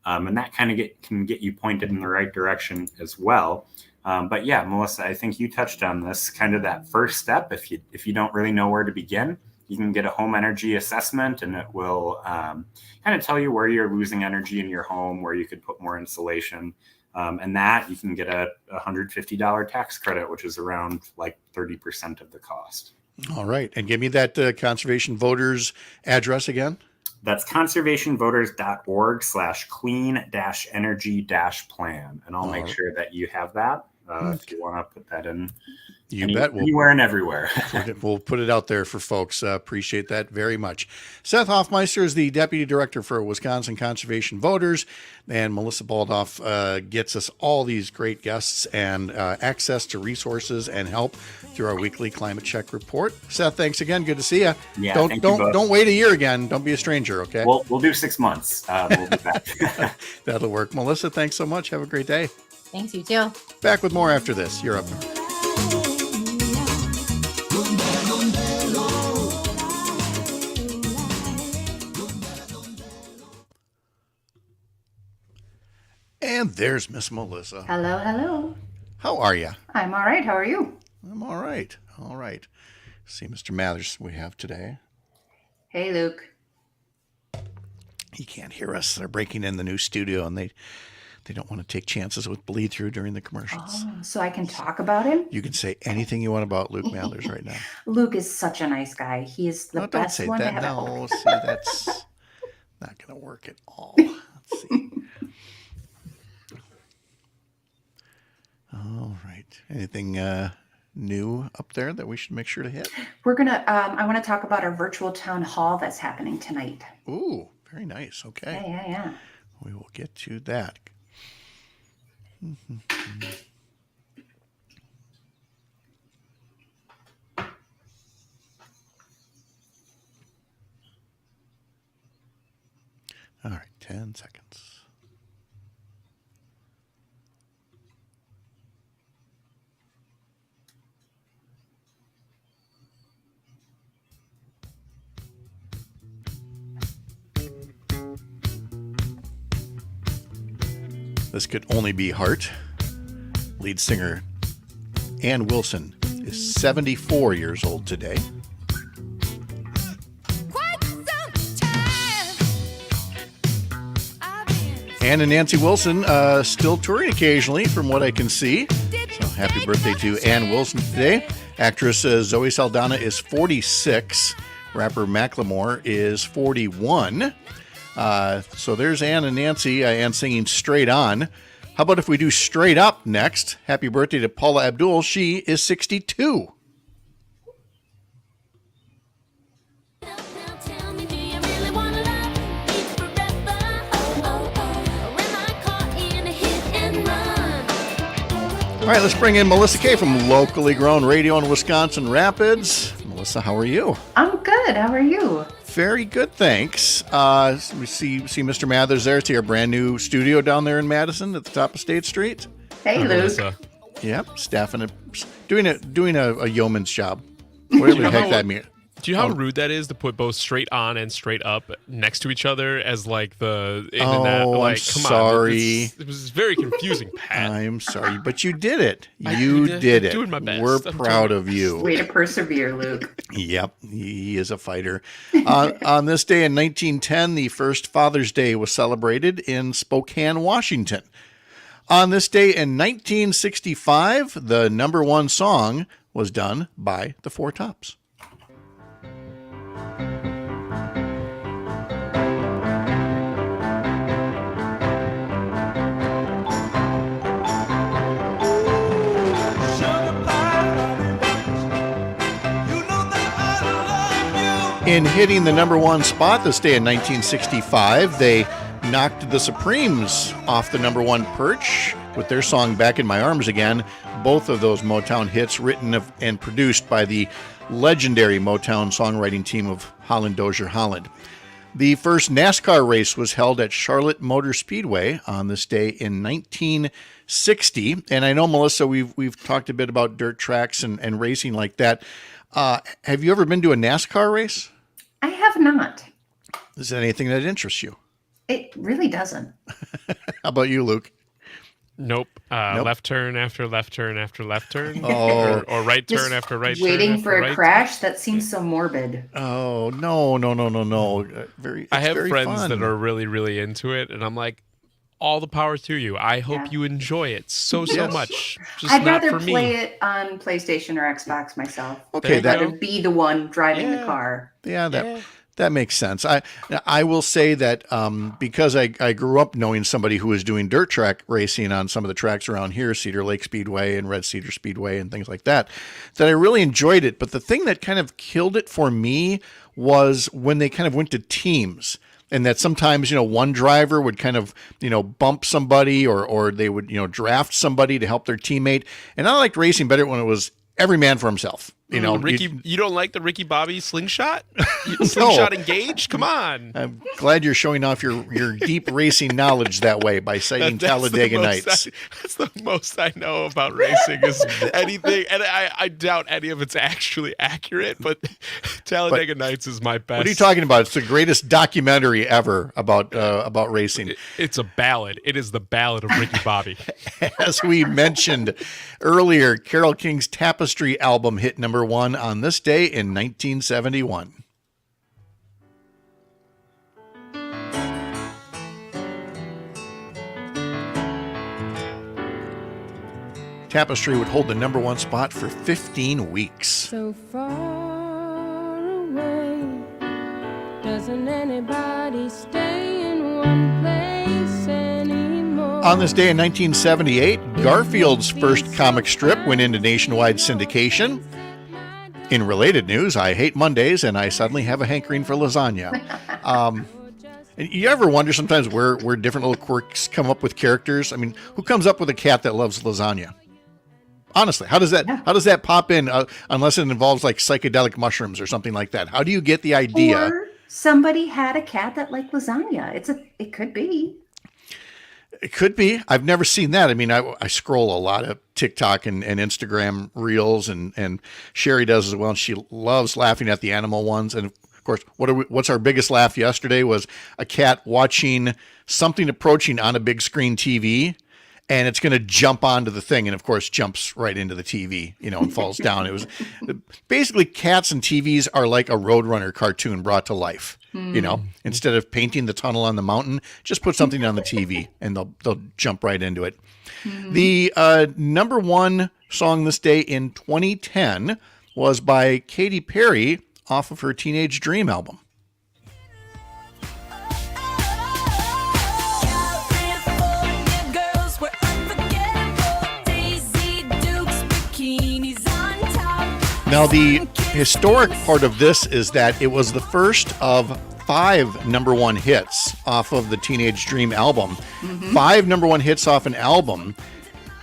And that kind of can get you pointed in the right direction as well. But yeah, Melissa, I think you touched on this, kind of that first step. If you don't really know where to begin, you can get a home energy assessment and it will kind of tell you where you're losing energy in your home, where you could put more insulation. And that you can get a $150 tax credit, which is around like 30% of the cost. All right. And give me that Conservation Voters address again. That's conservationvoters.org/clean-energy-plan. And I'll make sure that you have that. if you want to put that in. You bet. Anywhere and everywhere. We'll put it out there for folks. Appreciate that very much. Seth Hoffmeister is the Deputy Director for Wisconsin Conservation Voters, and Melissa Baldoff gets us all these great guests and access to resources and help through our weekly Climate Check report. Seth, thanks again. Good to see you. Yeah, don't wait a year again. Don't be a stranger, okay? We'll do 6 months. We'll be back. That'll work. Melissa, thanks so much. Have a great day. Thanks, you too. Back with more after this. You're up north. And there's Miss Melissa. Hello, hello. How are you? I'm all right. How are you? I'm all right. All right. See Mr. Mathers we have today. Hey, Luke. He can't hear us. They're breaking in the new studio, and they don't want to take chances with bleed through during the commercials. Oh, so I can talk about him? You can say anything you want about Luke Mathers right now. Luke is such a nice guy. He is the best one to have. No, see, that's not going to work at all. Let's see. All right. Anything new up there that we should make sure to hit? We're going to, I want to talk about our virtual town hall that's happening tonight. Ooh, very nice. Okay. Yeah. We will get to that. All right, 10 seconds. This could only be Heart. Lead singer Ann Wilson is 74 years old today. Ann and Nancy Wilson still touring occasionally, from what I can see. So happy birthday to Ann Wilson today. Actress Zoe Saldana is 46. Rapper Macklemore is 41. So there's Ann and Nancy. Ann singing Straight On. How about if we do Straight Up next? Happy birthday to Paula Abdul. She is 62. All right, let's bring in Melissa Kay from Locally Grown Radio in Wisconsin Rapids. Melissa, how are you? I'm good. How are you? Very good, thanks. We see Mr. Mathers there. See our brand new studio down there in Madison at the top of State Street. Hey, Luke. Melissa. Yep, staffing it, doing a yeoman's job. Whatever the heck that means. Do you know how rude that is to put both Straight On and Straight Up next to each other as like the in and that? Like, I'm come sorry. On, it was very confusing, Pat. I'm sorry, but you did it. You did it. Doing my best. We're proud of you. Way to persevere, Luke. Yep, he is a fighter. On this day in 1910, the first Father's Day was celebrated in Spokane, Washington. On this day in 1965, the number one song was done by the Four Tops. In hitting the number one spot this day in 1965, they knocked the Supremes off the number one perch with their song Back in My Arms Again. Both of those Motown hits written and produced by the legendary Motown songwriting team of Holland Dozier Holland. The first NASCAR race was held at Charlotte Motor Speedway on this day in 1960. And I know, Melissa, we've talked a bit about dirt tracks and racing like that. Have you ever been to a NASCAR race? I have not. Is that anything that interests you? It really doesn't. How about you, Luke? Nope. Nope. Left turn after left turn after left turn. Oh. or right Just turn after right turn. waiting for a right crash? That seems so morbid. Oh, no. I have very friends fun. that are really, really into it, and I'm like, all the power to you. I hope you enjoy it so Yes. much. Just I'd not rather for play me. it on PlayStation or Xbox myself. Okay, I'd that rather be the one driving the Yeah. car. yeah, That makes sense. I will say that because I grew up knowing somebody who was doing dirt track racing on some of the tracks around here, Cedar Lake Speedway and Red Cedar Speedway and things like that, that I really enjoyed it. But the thing that kind of killed it for me was when they kind of went to teams. And that sometimes, one driver would kind of, bump somebody or they would, draft somebody to help their teammate. And I liked racing better when it was every man for himself. Ricky, you don't like the Ricky Bobby slingshot? Slingshot engaged? Come on. I'm glad you're showing off your deep racing knowledge that way by citing Talladega Nights. That's the most I know about racing is anything, and I doubt any of it's actually accurate, but Talladega Nights is my best. What are you talking about? It's the greatest documentary ever about racing. It's a ballad. It is the ballad of Ricky Bobby. As we mentioned earlier, Carole King's Tapestry album hit number 1 on this day in 1971. Tapestry would hold the number 1 spot for 15 weeks. So far away, doesn't anybody stay in one place anymore? On this day in 1978, Garfield's first comic strip went into nationwide syndication. In related news, I hate Mondays and I suddenly have a hankering for lasagna. And you ever wonder sometimes where different little quirks come up with characters? I mean, who comes up with a cat that loves lasagna? Honestly, how does that pop in unless it involves like psychedelic mushrooms or something like that? How do you get the idea? Or somebody had a cat that liked lasagna. It could be. It could be. I've never seen that. I mean, I scroll a lot of TikTok and Instagram reels, and Sherry does as well. And she loves laughing at the animal ones. And of course, what's our biggest laugh yesterday was a cat watching something approaching on a big screen TV, and it's going to jump onto the thing, and of course jumps right into the TV, and falls down. It was basically cats and TVs are like a Roadrunner cartoon brought to life. Instead of painting the tunnel on the mountain, just put something on the TV and they'll jump right into it. The number 1 song this day in 2010 was by Katy Perry off of her Teenage Dream album. Now, the historic part of this is that it was the first of 5 number 1 hits off of the Teenage Dream album. 5 number 1 hits off an album,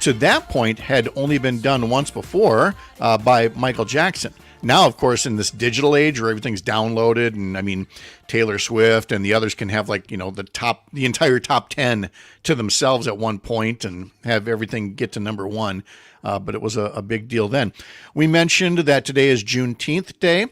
to that point, had only been done once before by Michael Jackson. Now, of course, in this digital age where everything's downloaded, and I mean, Taylor Swift and the others can have the entire top 10 to themselves at one point and have everything get to number 1. But it was a big deal then. We mentioned that today is Juneteenth Day,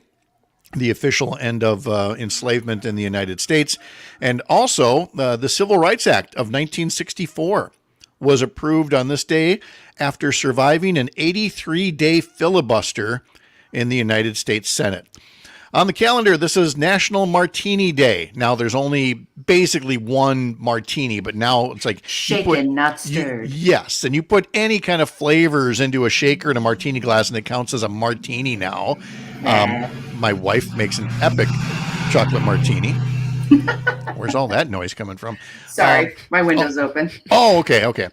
the official end of enslavement in the United States. And also, the Civil Rights Act of 1964 was approved on this day after surviving an 83-day filibuster in the United States Senate. On the calendar, this is National Martini Day. Now, there's only basically one martini, but now it's like shaken, not stirred. Yes, and you put any kind of flavors into a shaker and a martini glass, and it counts as a martini now. My wife makes an epic chocolate martini. Where's all that noise coming from? Sorry, my window's open. Oh, okay.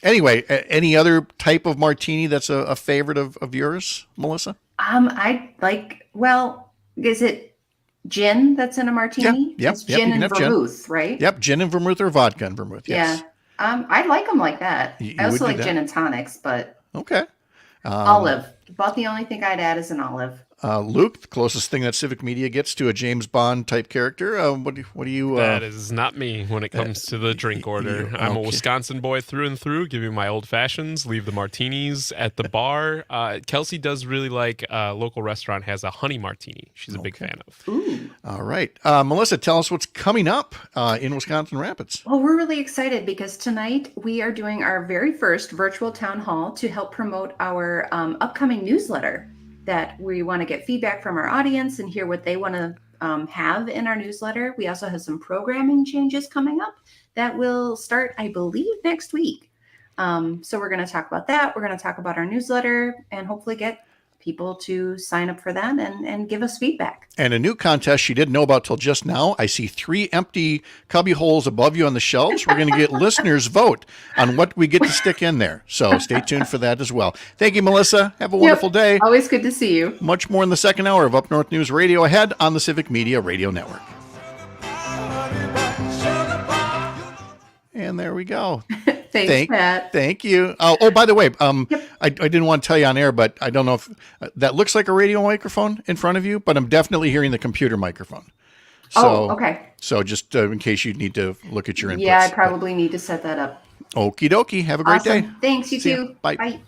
Anyway, any other type of martini that's a favorite of yours, Melissa? I like, is it gin that's in a martini? Yeah, it's gin and vermouth, right? Yep, gin and vermouth or vodka and vermouth, yes. Yeah, I like them like that. I also like gin and tonics, but... Okay. Olive. About the only thing I'd add is an olive. Luke, the closest thing that Civic Media gets to a James Bond type character. What do you? That is not me when it comes to the drink order. I'm a Wisconsin boy through and through. Give me my old fashions. Leave the martinis at the bar. Kelsey does really like a local restaurant has a honey martini. She's a big fan of. Ooh. All right, Melissa, tell us what's coming up in Wisconsin Rapids. Well, we're really excited because tonight we are doing our very first virtual town hall to help promote our upcoming newsletter. That we want to get feedback from our audience and hear what they want to have in our newsletter. We also have some programming changes coming up that will start, I believe, next week. So we're going to talk about that. We're going to talk about our newsletter and hopefully get people to sign up for that and give us feedback. And a new contest she didn't know about till just now. I see 3 empty cubby holes above you on the shelves. We're going to get listeners vote on what we get to stick in there. So stay tuned for that as well. Thank you, Melissa. Have a wonderful day. Always good to see you. Much more in the second hour of Up North News Radio ahead on the Civic Media Radio Network. And there we go. Thanks, Pat. Thank you. Oh, by the way, I didn't want to tell you on air, but I don't know if that looks like a radio microphone in front of you, but I'm definitely hearing the computer microphone. So, okay. So just in case you need to look at your inputs. Yeah, I probably need to set that up. Okie dokie. Have a great day. Thanks, you See too. ya. Bye. Bye.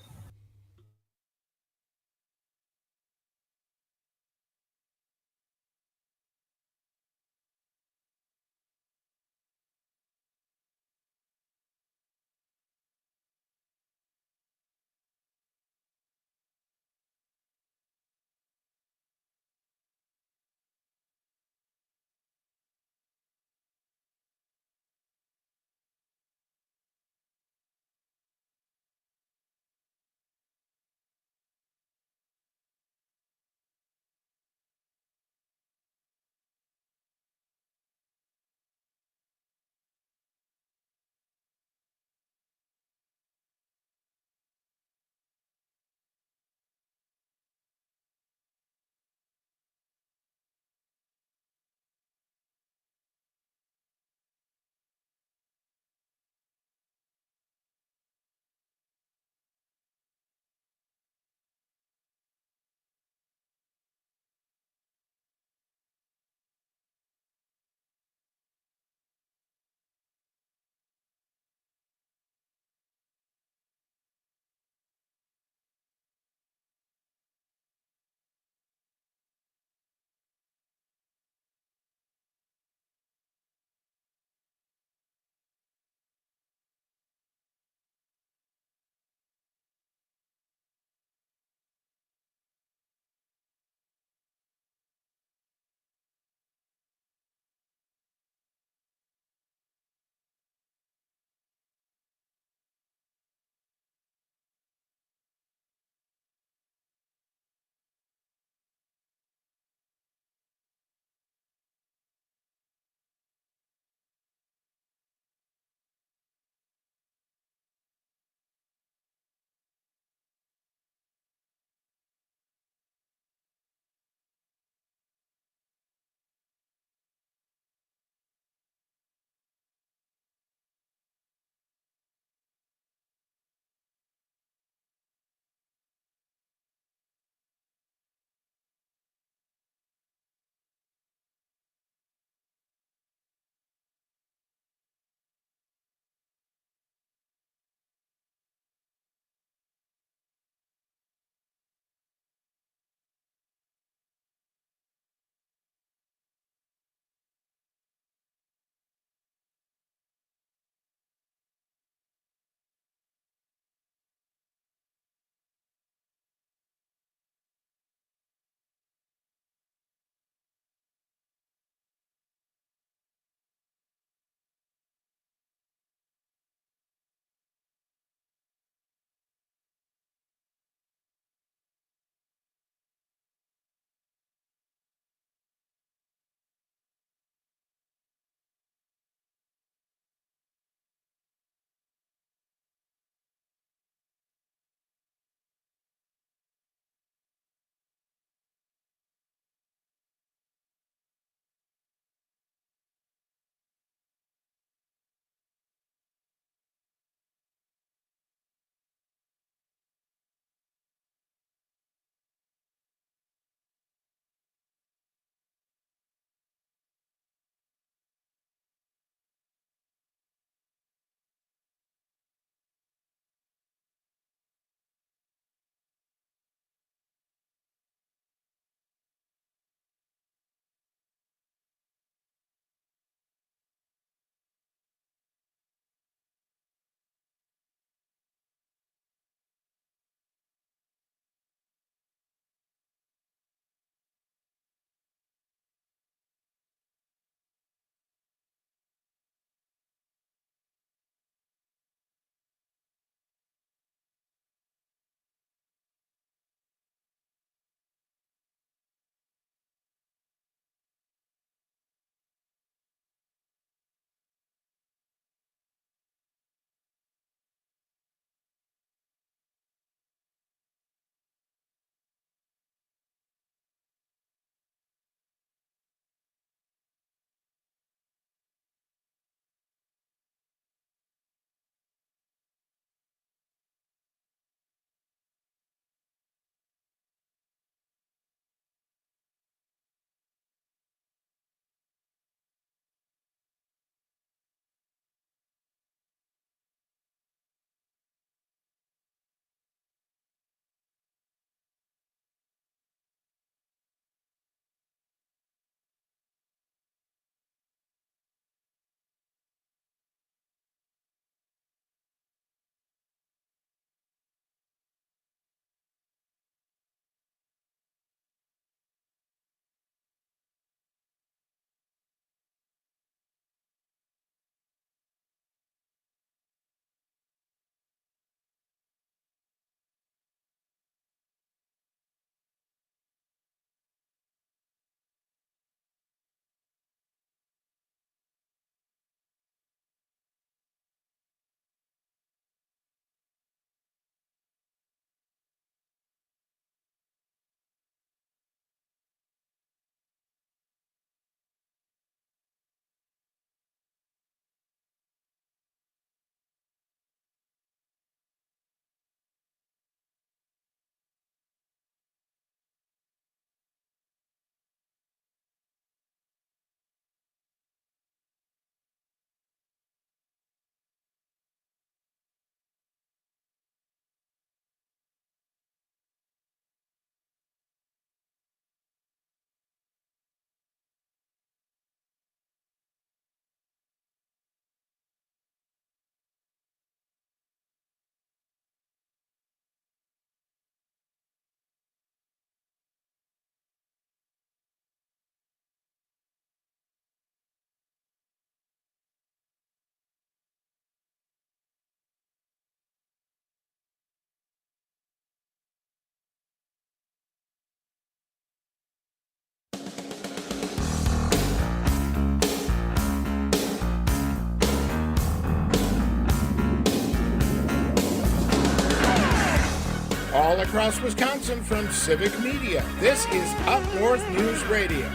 all across Wisconsin from Civic Media. This is Up North News Radio.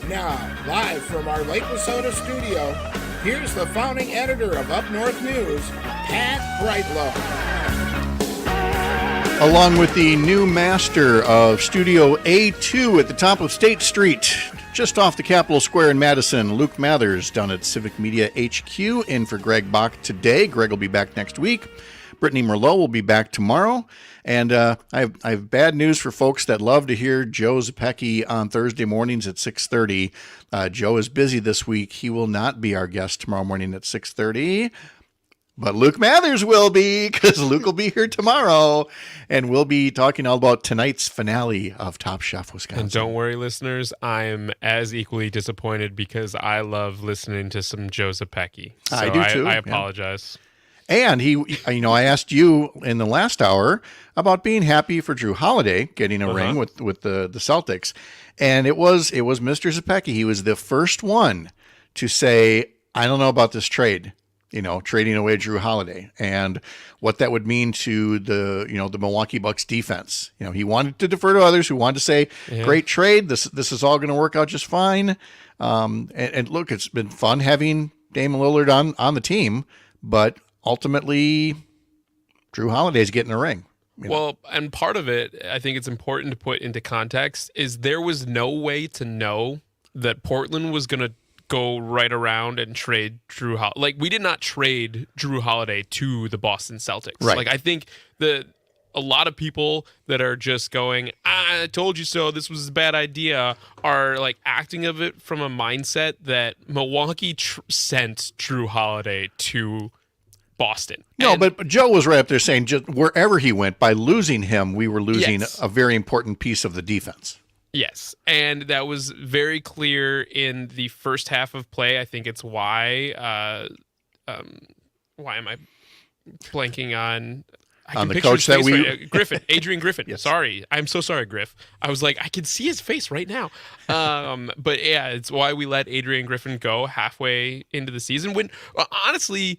Now, live from our Lake Wissota studio, here's the founding editor of Up North News, Pat Brightlow. Along with the new master of Studio A2 at the top of State Street, just off the Capitol Square in Madison, Luke Mathers down at Civic Media HQ, in for Greg Bach today. Greg will be back next week. Brittany Merlot will be back tomorrow. And I have bad news for folks that love to hear Joe Zepecki on Thursday mornings at 6:30. Joe is busy this week. He will not be our guest tomorrow morning at 6:30. But Luke Mathers will be, because Luke will be here tomorrow, and we'll be talking all about tonight's finale of Top Chef Wisconsin. And don't worry, listeners, I am as equally disappointed because I love listening to some Joe Zepecki. So I do too. I apologize. And I asked you in the last hour about being happy for Drew Holiday getting a ring with the Celtics, and it was Mr. Zepecki. He was the first one to say, "I don't know about this trade." Trading away Drew Holiday and what that would mean to the Milwaukee Bucks defense. He wanted to defer to others who wanted to say, great trade. This is all going to work out just fine. And look, it's been fun having Damian Lillard on the team, but ultimately Drew Holiday's getting a ring. Well, and part of it, I think it's important to put into context, is there was no way to know that Portland was going to go right around and trade Drew Holiday. Like, we did not trade Drew Holiday to the Boston Celtics. Right. Like, I think that a lot of people that are just going, I told you so, this was a bad idea, are like acting of it from a mindset that Milwaukee sent Drew Holiday to Boston. No, but Joe was right up there saying just wherever he went, by losing him, we were losing a very important piece of the defense. Yes, and that was very clear in the first half of play. I think it's why am I blanking on the coach that we Griffin, Adrian Griffin. Yes. Sorry, I'm so sorry, Griff. I was like, I can see his face right now. But yeah, it's why we let Adrian Griffin go halfway into the season. When honestly,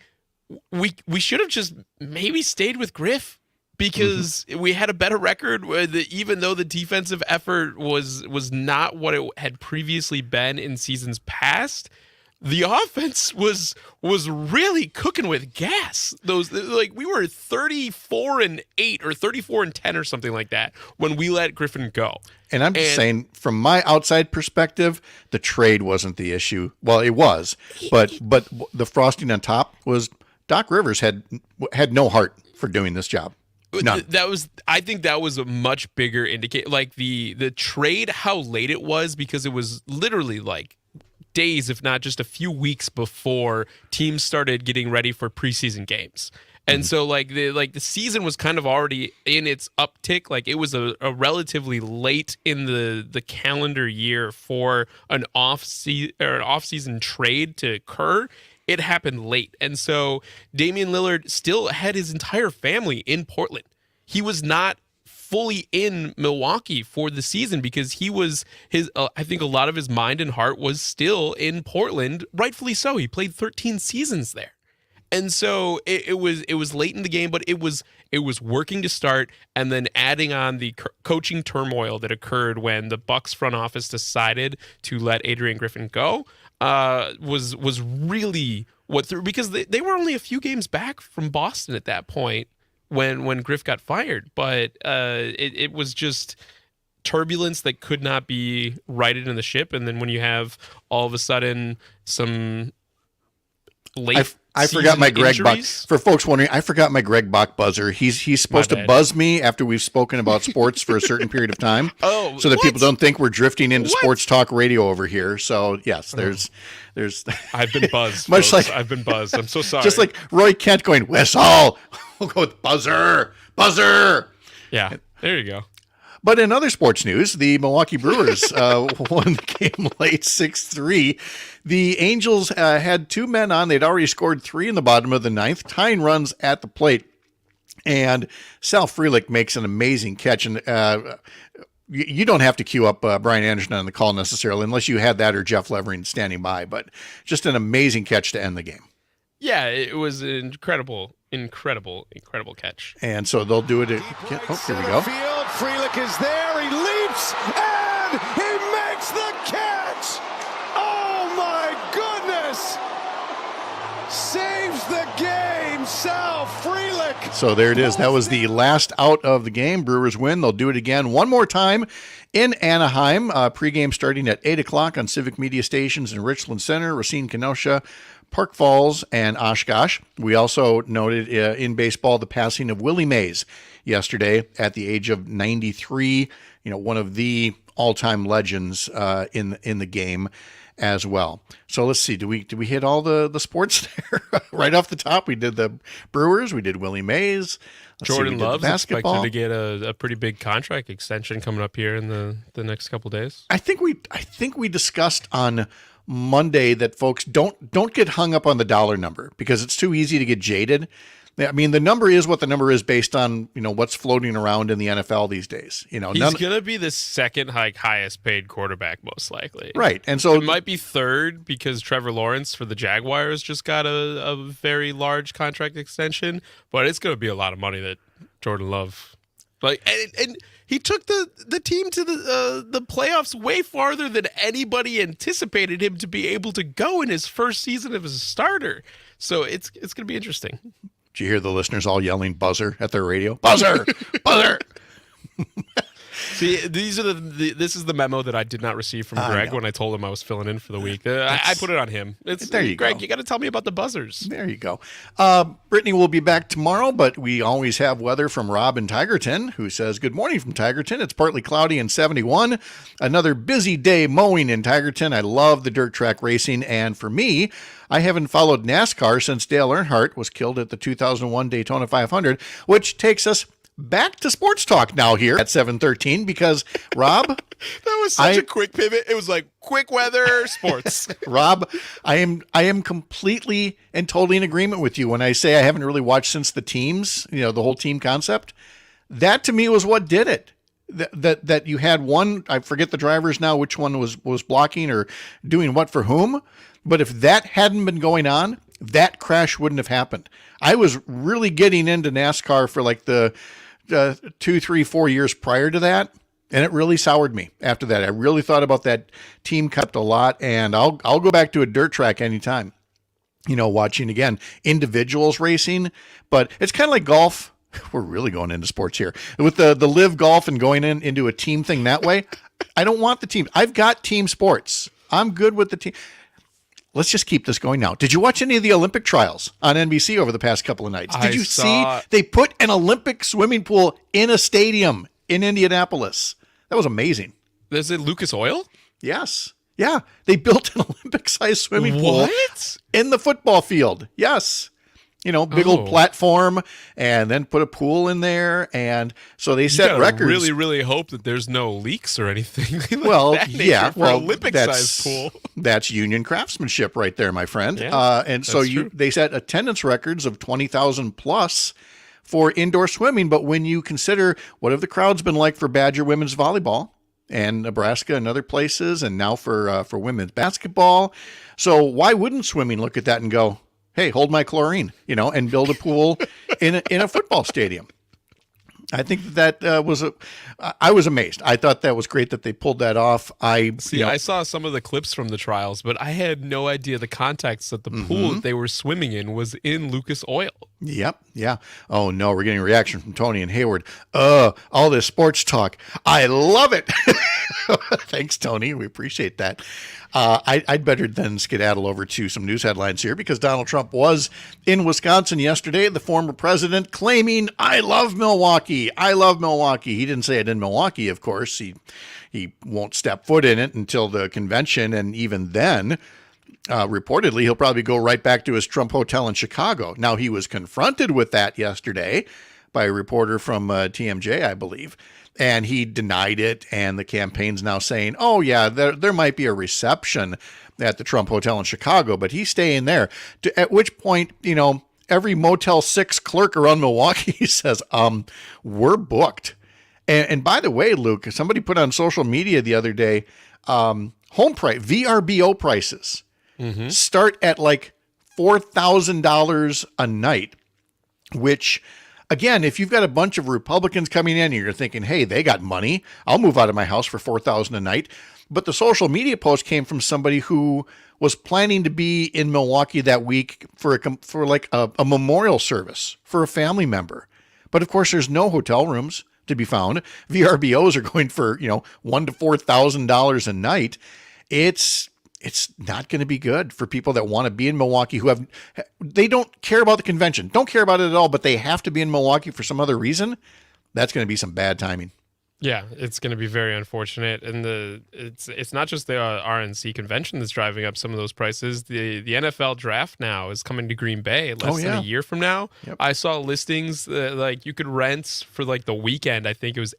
we should have just maybe stayed with Griff. Because we had a better record, even though the defensive effort was not what it had previously been in seasons past. The offense was really cooking with gas. We were 34-8 or 34-10 or something like that when we let Griffin go. And I'm just saying, from my outside perspective, the trade wasn't the issue. Well, it was, but the frosting on top was Doc Rivers had no heart for doing this job. None. I think that was a much bigger indicator. Like the trade, how late it was, because it was literally like days, if not just a few weeks before teams started getting ready for preseason games. And so the season was kind of already in its uptick. Like, it was a relatively late in the calendar year for an off-season trade to occur. It happened late. And so Damian Lillard still had his entire family in Portland. He was not fully in Milwaukee for the season because he was I think a lot of his mind and heart was still in Portland, rightfully so. He played 13 seasons there. And so it was late in the game, but it was working to start, and then adding on the coaching turmoil that occurred when the Bucks front office decided to let Adrian Griffin go. Was really what threw, because they were only a few games back from Boston at that point when Griff got fired, but it was just turbulence that could not be righted in the ship. And then when you have all of a sudden some late I forgot my Greg Bach. injuries. For folks wondering, I forgot my Greg Bach buzzer. He's supposed to buzz me after we've spoken about sports for a certain period of time. Oh, so that what? people don't think we're drifting into What? sports talk radio over here. So yes, there's. I've been buzzed. Much folks. like I've been buzzed. I'm so sorry. Just like Roy Kent going whistle. We'll go with buzzer. Yeah, there you go. But in other sports news, the Milwaukee Brewers won the game late 6-3. The Angels had two men on. They'd already scored three in the bottom of the ninth, tying runs at the plate. And Sal Frelick makes an amazing catch. And you don't have to queue up Brian Anderson on the call necessarily, unless you had that or Jeff Levering standing by. But just an amazing catch to end the game. Yeah, it was an incredible catch. And so they'll do it. Here we go. Field, Freelich is there. He leaps and he makes the catch. Oh my goodness! Saves the game, Sal Freelich. So there it is. That was the last out of the game. Brewers win. They'll do it again one more time in Anaheim. Pregame starting at 8 o'clock on Civic Media Stations in Richland Center, Racine, Kenosha, Park Falls, and Oshkosh. We also noted in baseball the passing of Willie Mays yesterday at the age of 93. One of the all-time legends in the game as well. So let's see. Do we hit all the sports there? Right off the top, we did the Brewers. We did Willie Mays. Jordan Love's expected to get a pretty big contract extension coming up here in the next couple days. I think we discussed on Monday that folks don't get hung up on the dollar number because it's too easy to get jaded. I mean, the number is what the number is based on, what's floating around in the NFL these days. He's going to be the second highest paid quarterback, most likely. Right. And so it might be third because Trevor Lawrence for the Jaguars just got a very large contract extension, but it's going to be a lot of money that Jordan Love, and he took the team to the playoffs way farther than anybody anticipated him to be able to go in his first season as a starter. So it's going to be interesting. Did you hear the listeners all yelling buzzer at their radio? Buzzer! Buzzer! See, this is the memo that I did not receive from Greg when I told him I was filling in for the week. I put it on him. There you Greg, go. you got to tell me about the buzzers. There you go. Brittany will be back tomorrow, but we always have weather from Rob in Tigerton, who says, good morning from Tigerton. It's partly cloudy and 71. Another busy day mowing in Tigerton. I love the dirt track racing. And for me, I haven't followed NASCAR since Dale Earnhardt was killed at the 2001 Daytona 500, which takes us back to sports talk now here at 7:13 because Rob, that was such a quick pivot. It was like quick weather, sports. Rob, I am completely and totally in agreement with you when I say I haven't really watched since the teams, the whole team concept. That to me was what did it. That you had one, I forget the drivers now, which one was blocking or doing what for whom. But if that hadn't been going on, that crash wouldn't have happened. I was really getting into NASCAR for like the 2, 3, 4 years prior to that. And it really soured me after that. I really thought about that team cut a lot, and I'll go back to a dirt track anytime, watching again, individuals racing, but it's kind of like golf. We're really going into sports here with the live golf and going into a team thing that way. I don't want the team. I've got team sports. I'm good with the team. Let's just keep this going now. Did you watch any of the Olympic trials on NBC over the past couple of nights? Did you see they put an Olympic swimming pool in a stadium in Indianapolis? That was amazing. Is it Lucas Oil? Yes. Yeah. They built an Olympic-sized swimming pool in the football field. Yes. Big old platform, and then put a pool in there. And so they set records. Really, really hope that there's no leaks or anything. For Olympic-sized pool. That's union craftsmanship right there, my friend. Yeah, and so they set attendance records of 20,000 plus for indoor swimming. But when you consider what have the crowds been like for Badger women's volleyball and Nebraska and other places, and now for women's basketball, so why wouldn't swimming look at that and go, hey, hold my chlorine, and build a pool in a football stadium? I think that I was amazed. I thought that was great that they pulled that off. I saw some of the clips from the trials, but I had no idea the context that the pool that they were swimming in was in Lucas Oil. Yep. Yeah. Oh no, we're getting a reaction from Tony and Hayward. All this sports talk. I love it. Thanks, Tony. We appreciate that. I'd better then skedaddle over to some news headlines here because Donald Trump was in Wisconsin yesterday. The former president claiming, I love Milwaukee. I love Milwaukee. He didn't say it in Milwaukee, of course. He won't step foot in it until the convention. And even then, reportedly, he'll probably go right back to his Trump hotel in Chicago. Now, he was confronted with that yesterday by a reporter from TMJ, I believe. And he denied it, and the campaign's now saying, oh, yeah, there might be a reception at the Trump Hotel in Chicago, but he's staying there. At which point, every Motel 6 clerk around Milwaukee says, we're booked. And by the way, Luke, somebody put on social media the other day, home price, VRBO prices start at like $4,000 a night, which, again, if you've got a bunch of Republicans coming in and you're thinking, hey, they got money, I'll move out of my house for $4,000 a night. But the social media post came from somebody who was planning to be in Milwaukee that week for a memorial service for a family member. But of course, there's no hotel rooms to be found. VRBOs are going for, $1,000 to $4,000 a night. It's not going to be good for people that want to be in Milwaukee they don't care about the convention, don't care about it at all, but they have to be in Milwaukee for some other reason. That's going to be some bad timing. Yeah, it's going to be very unfortunate, and it's not just the RNC convention that's driving up some of those prices. The NFL draft now is coming to Green Bay less than a year from now. Yep. I saw listings that you could rent for the weekend. I think it was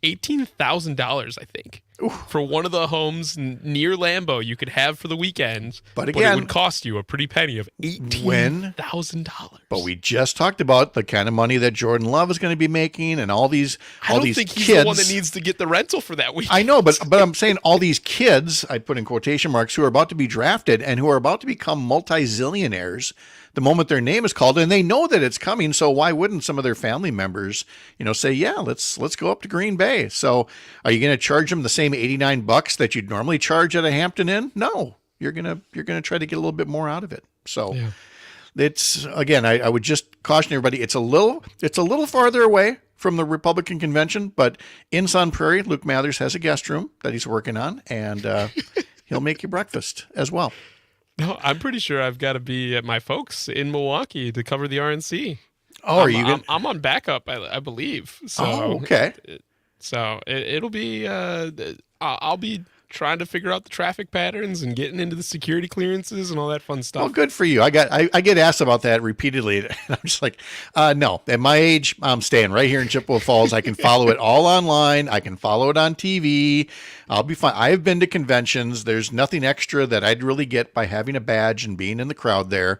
$18,000. I think. Oof. For one of the homes near Lambeau you could have for the weekend, but again, it would cost you a pretty penny of $18,000. But we just talked about the kind of money that Jordan Love is going to be making, and all these I don't think kids. He's the one that needs to get the rental for that weekend. I know, but I'm saying all these kids, I put in quotation marks, who are about to be drafted and who are about to become multi-zillionaires the moment their name is called, and they know that it's coming. So why wouldn't some of their family members, say, yeah, let's go up to Green Bay? So are you going to charge them the same $89 that you'd normally charge at a Hampton Inn? No, you're gonna try to get a little bit more out of it. So it's, again, I would just caution everybody. It's a little farther away from the Republican convention, but in Sun Prairie, Luke Mathers has a guest room that he's working on, and he'll make you breakfast as well. No, I'm pretty sure I've got to be at my folks in Milwaukee to cover the RNC. Oh, are you? I'm on backup, I believe. So, okay. So it'll be. I'll be trying to figure out the traffic patterns and getting into the security clearances and all that fun stuff. Well, good for you. I get asked about that repeatedly, and I'm just like, no. At my age, I'm staying right here in Chippewa Falls. I can follow it all online. I can follow it on TV. I'll be fine. I've been to conventions. There's nothing extra that I'd really get by having a badge and being in the crowd there.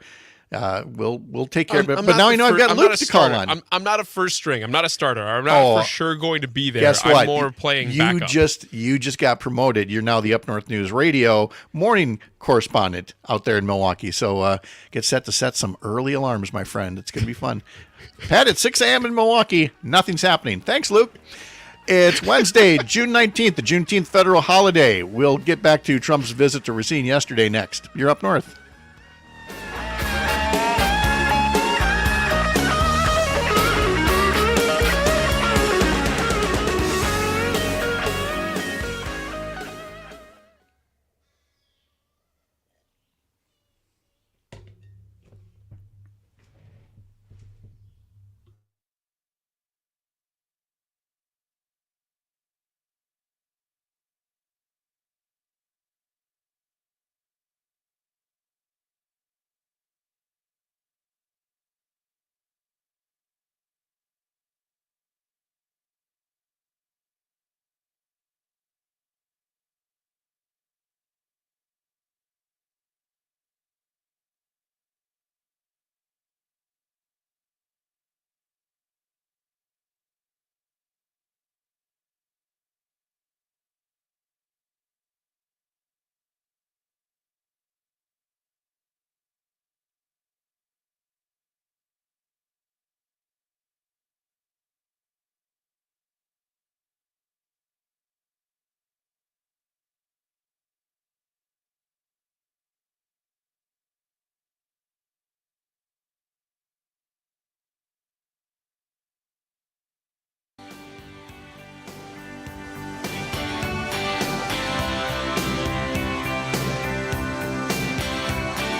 We'll take care of it. But now I know I've got Luke to call on. I'm not a first string. I'm not a starter. I'm not for sure going to be there. Guess what? I'm more playing backup. You just got promoted. You're now the Up North News Radio morning correspondent out there in Milwaukee. So get set to set some early alarms, my friend. It's going to be fun. Pat, at 6 a.m. in Milwaukee, nothing's happening. Thanks, Luke. It's Wednesday, June 19th, the Juneteenth federal holiday. We'll get back to Trump's visit to Racine yesterday next. You're Up North.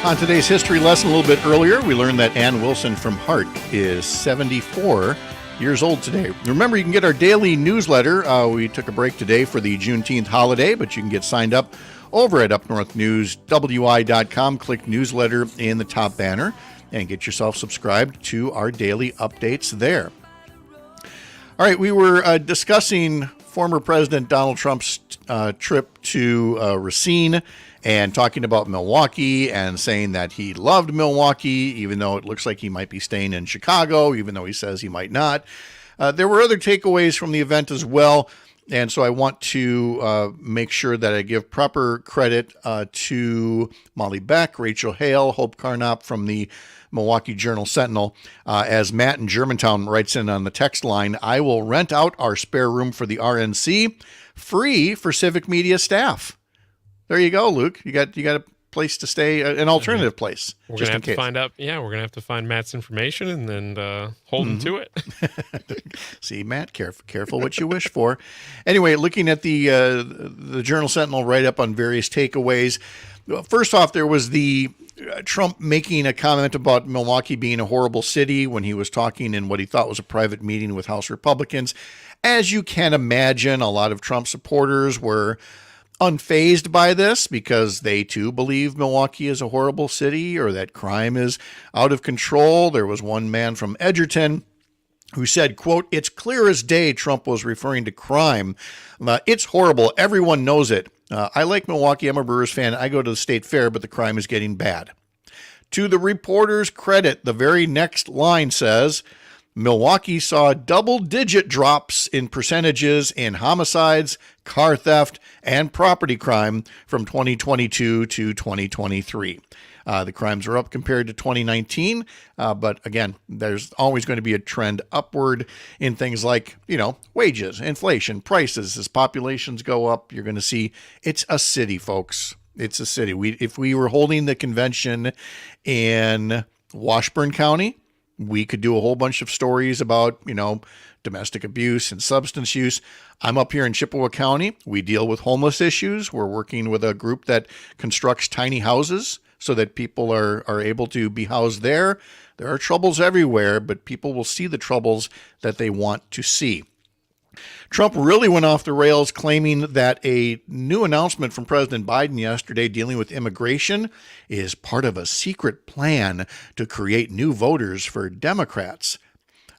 On today's history lesson, a little bit earlier, we learned that Ann Wilson from Hart is 74 years old today. Remember, you can get our daily newsletter. We took a break today for the Juneteenth holiday, but you can get signed up over at UpNorthNewsWI.com. Click newsletter in the top banner and get yourself subscribed to our daily updates there. All right, we were discussing former President Donald Trump's trip to Racine and talking about Milwaukee and saying that he loved Milwaukee, even though it looks like he might be staying in Chicago, even though he says he might not. There were other takeaways from the event as well. And so I want to make sure that I give proper credit to Molly Beck, Rachel Hale, Hope Carnop from the Milwaukee Journal-Sentinel. As Matt in Germantown writes in on the text line, I will rent out our spare room for the RNC free for civic media staff. There you go, Luke. You got a place to stay, an alternative place. We're going to have to find out. Yeah, we're going to have to find Matt's information and then hold him to it. See, Matt, careful what you wish for. Anyway, looking at the Journal-Sentinel write-up on various takeaways. First off, there was the Trump making a comment about Milwaukee being a horrible city when he was talking in what he thought was a private meeting with House Republicans. As you can imagine, a lot of Trump supporters were unfazed by this because they too believe Milwaukee is a horrible city or that crime is out of control. There was one man from Edgerton who said, quote, "It's clear as day Trump was referring to crime. It's horrible. Everyone knows it. I like Milwaukee. I'm a Brewers fan. I go to the state fair, but the crime is getting bad." To the reporter's credit, the very next line says, Milwaukee saw double-digit drops in percentages in homicides, car theft, and property crime from 2022 to 2023. The crimes are up compared to 2019, but again, there's always going to be a trend upward in things like, wages, inflation, prices. As populations go up, you're going to see it's a city, folks. It's a city. If we were holding the convention in Washburn County, we could do a whole bunch of stories about, domestic abuse and substance use. I'm up here in Chippewa County. We deal with homeless issues. We're working with a group that constructs tiny houses so that people are able to be housed there. There are troubles everywhere, but people will see the troubles that they want to see. Trump really went off the rails, claiming that a new announcement from President Biden yesterday dealing with immigration is part of a secret plan to create new voters for Democrats.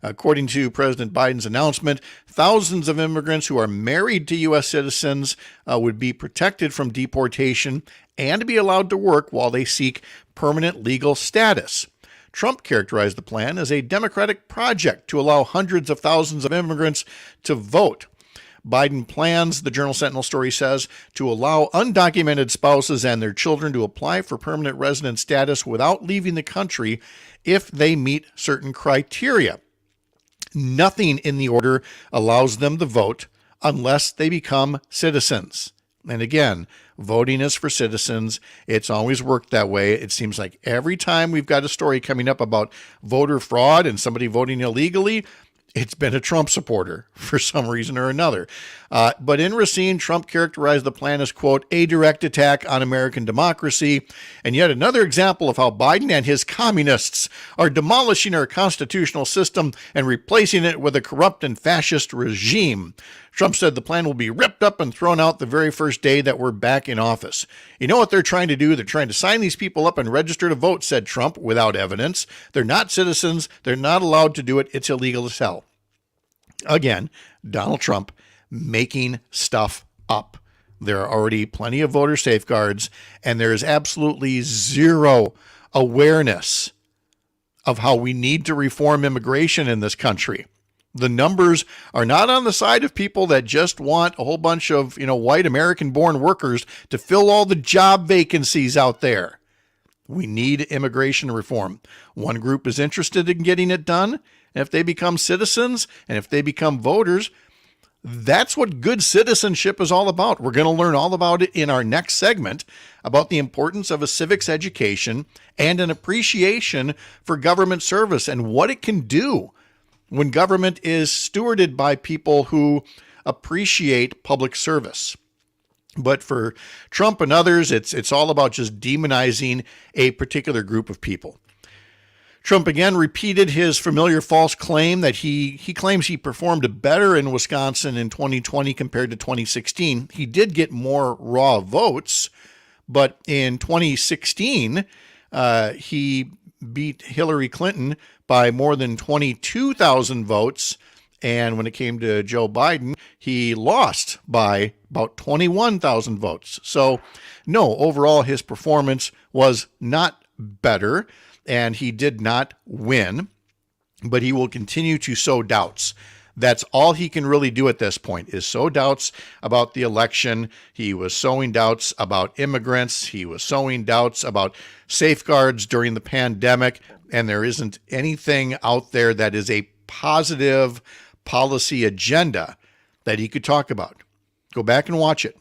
According to President Biden's announcement, thousands of immigrants who are married to U.S. citizens would be protected from deportation and be allowed to work while they seek permanent legal status. Trump characterized the plan as a Democratic project to allow hundreds of thousands of immigrants to vote. Biden plans, the Journal-Sentinel story says, to allow undocumented spouses and their children to apply for permanent resident status without leaving the country if they meet certain criteria. Nothing in the order allows them to vote unless they become citizens. And again, voting is for citizens. It's always worked that way. It seems like every time we've got a story coming up about voter fraud and somebody voting illegally, it's been a Trump supporter for some reason or another. But in Racine, Trump characterized the plan as, quote, a direct attack on American democracy, and yet another example of how Biden and his communists are demolishing our constitutional system and replacing it with a corrupt and fascist regime. Trump said the plan will be ripped up and thrown out the very first day that we're back in office. You know what they're trying to do? They're trying to sign these people up and register to vote, said Trump, without evidence. They're not citizens. They're not allowed to do it. It's illegal as hell. Again, Donald Trump making stuff up. There are already plenty of voter safeguards, and there is absolutely zero awareness of how we need to reform immigration in this country. The numbers are not on the side of people that just want a whole bunch of, white American-born workers to fill all the job vacancies out there. We need immigration reform. One group is interested in getting it done, and if they become citizens and if they become voters, that's what good citizenship is all about. We're going to learn all about it in our next segment about the importance of a civics education and an appreciation for government service and what it can do when government is stewarded by people who appreciate public service. But for Trump and others, it's all about just demonizing a particular group of people. Trump again repeated his familiar false claim that he claims he performed better in Wisconsin in 2020 compared to 2016. He did get more raw votes, but in 2016, he beat Hillary Clinton by more than 22,000 votes. And when it came to Joe Biden, he lost by about 21,000 votes. So no, overall, his performance was not better, and he did not win, but he will continue to sow doubts. That's all he can really do at this point, is sow doubts about the election. He was sowing doubts about immigrants. He was sowing doubts about safeguards during the pandemic. And there isn't anything out there that is a positive policy agenda that he could talk about. Go back and watch it.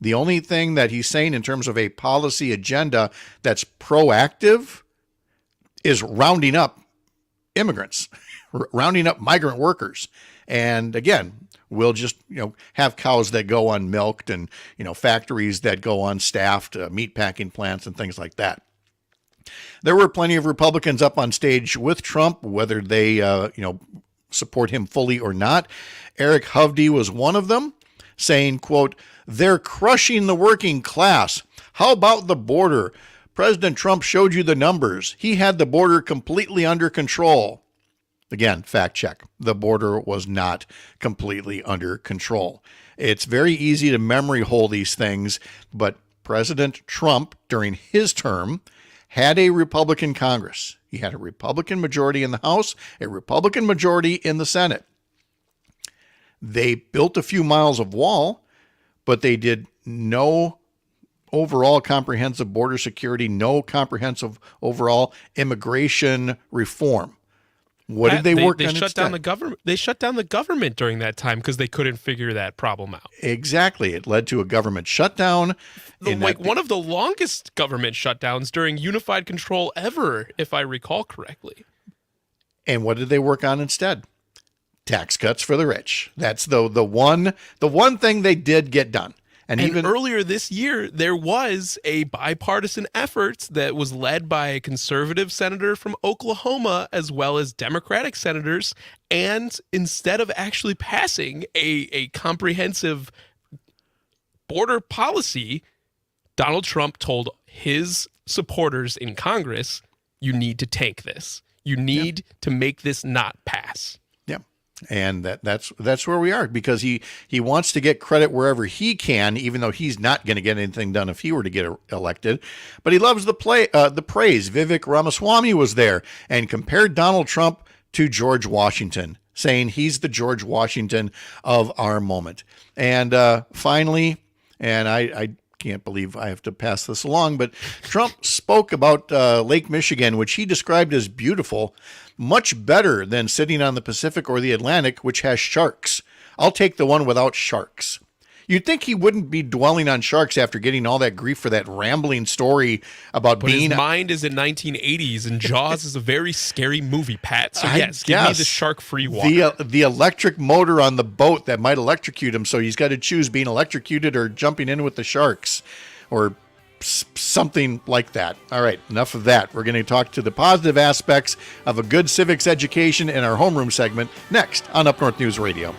The only thing that he's saying in terms of a policy agenda that's proactive is rounding up immigrants, rounding up migrant workers. And again, we'll just, have cows that go unmilked and, factories that go unstaffed, meatpacking plants and things like that. There were plenty of Republicans up on stage with Trump, whether they, support him fully or not. Eric Hovde was one of them, saying, quote, "They're crushing the working class. How about the border? President Trump showed you the numbers. He had the border completely under control." Again, fact check. The border was not completely under control. It's very easy to memory hole these things, but President Trump, during his term, had a Republican Congress. He had a Republican majority in the House, a Republican majority in the Senate. They built a few miles of wall, but they did no overall comprehensive border security, no comprehensive overall immigration reform. What did they work on instead? Shut down the government. They shut down the government during that time because they couldn't figure that problem out. Exactly. It led to a government shutdown. One of the longest government shutdowns during unified control ever, if I recall correctly. And what did they work on instead? Tax cuts for the rich. That's the one thing they did get done. And even earlier this year, there was a bipartisan effort that was led by a conservative senator from Oklahoma, as well as Democratic senators. And instead of actually passing a comprehensive border policy, Donald Trump told his supporters in Congress, you need to tank this. You need to make this not pass. And that's where we are, because he wants to get credit wherever he can, even though he's not going to get anything done if he were to get elected. But he loves the praise. Vivek Ramaswamy was there and compared Donald Trump to George Washington, saying he's the George Washington of our moment. And finally, and I can't believe I have to pass this along, but Trump spoke about Lake Michigan, which he described as beautiful, much better than sitting on the Pacific or the Atlantic, which has sharks. I'll take the one without sharks. You'd think he wouldn't be dwelling on sharks after getting all that grief for that rambling story about being... His mind is in 1980s, and Jaws is a very scary movie, Pat. So yes, give me the shark-free water. The electric motor on the boat that might electrocute him, so he's got to choose being electrocuted or jumping in with the sharks, or something like that. All right, enough of that. We're going to talk to the positive aspects of a good civics education in our homeroom segment next on Up North News Radio.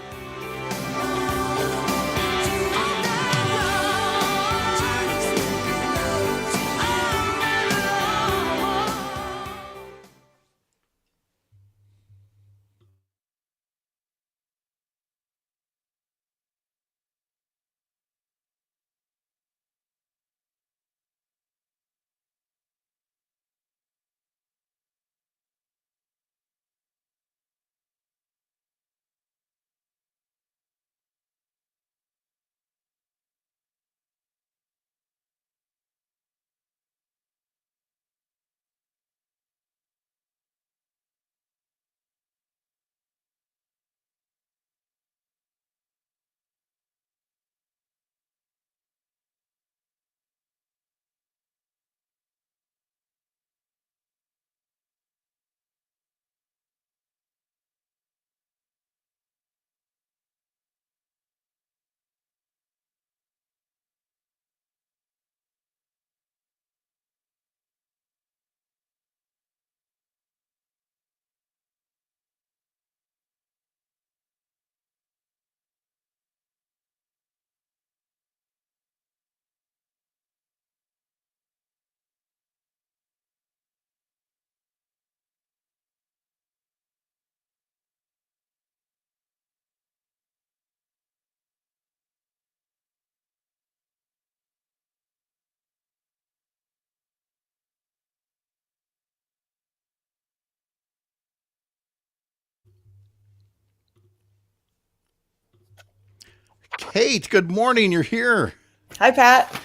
Kate, good morning. You're here. Hi, Pat.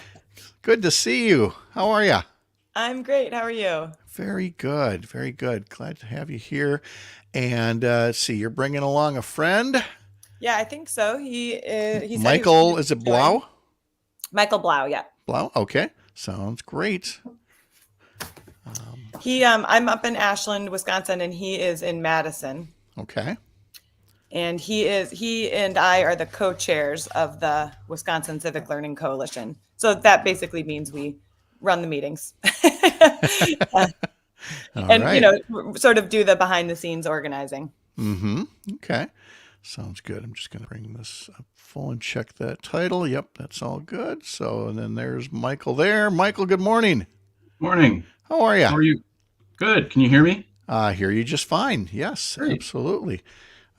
Good to see you. How are you? I'm great. How are you? Very good. Very good. Glad to have you here. And see, you're bringing along a friend. Yeah, I think so. He's Michael, is it Blau? Michael Blau, yeah. Blau? Okay. Sounds great. I'm up in Ashland, Wisconsin, and he is in Madison. Okay. And he and I are the co-chairs of the Wisconsin Civic Learning Coalition. So that basically means we run the meetings. Right. Sort of do the behind the scenes organizing. Mm-hmm. Okay. Sounds good. I'm just going to bring this up full and check that title. Yep, that's all good. So, and then there's Michael there. Michael, good morning. Morning. How are you? How are you? Good. Can you hear me? I hear you just fine. Yes, Great. Absolutely.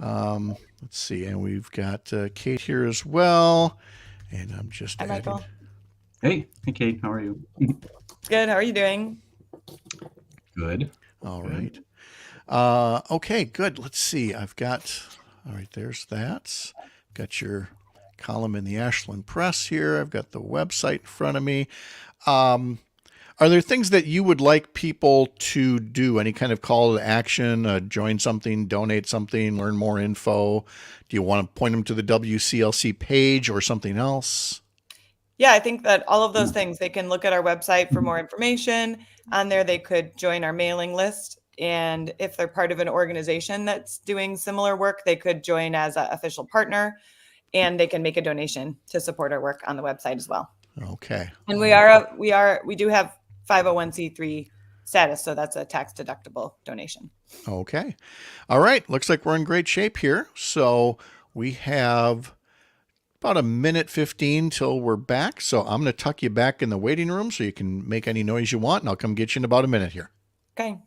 Let's see. And we've got Kate here as well. And I'm just Hi, adding... Michael. Hey. Hey, Kate. How are you? Good. How are you doing? Good. All right. Okay, good. Let's see. All right, there's that. Got your column in the Ashland Press here. I've got the website in front of me. Are there things that you would like people to do? Any kind of call to action, join something, donate something, learn more info? Do you want to point them to the WCLC page or something else? Yeah, I think that all of those things, they can look at our website for more information. On there, they could join our mailing list. And if they're part of an organization that's doing similar work, they could join as an official partner, and they can make a donation to support our work on the website as well. Okay. And we do have 501c3 status, so that's a tax deductible donation. Okay. All right. Looks like we're in great shape here. So we have about a minute 15 till we're back. So I'm going to tuck you back in the waiting room so you can make any noise you want, and I'll come get you in about a minute here. Okay.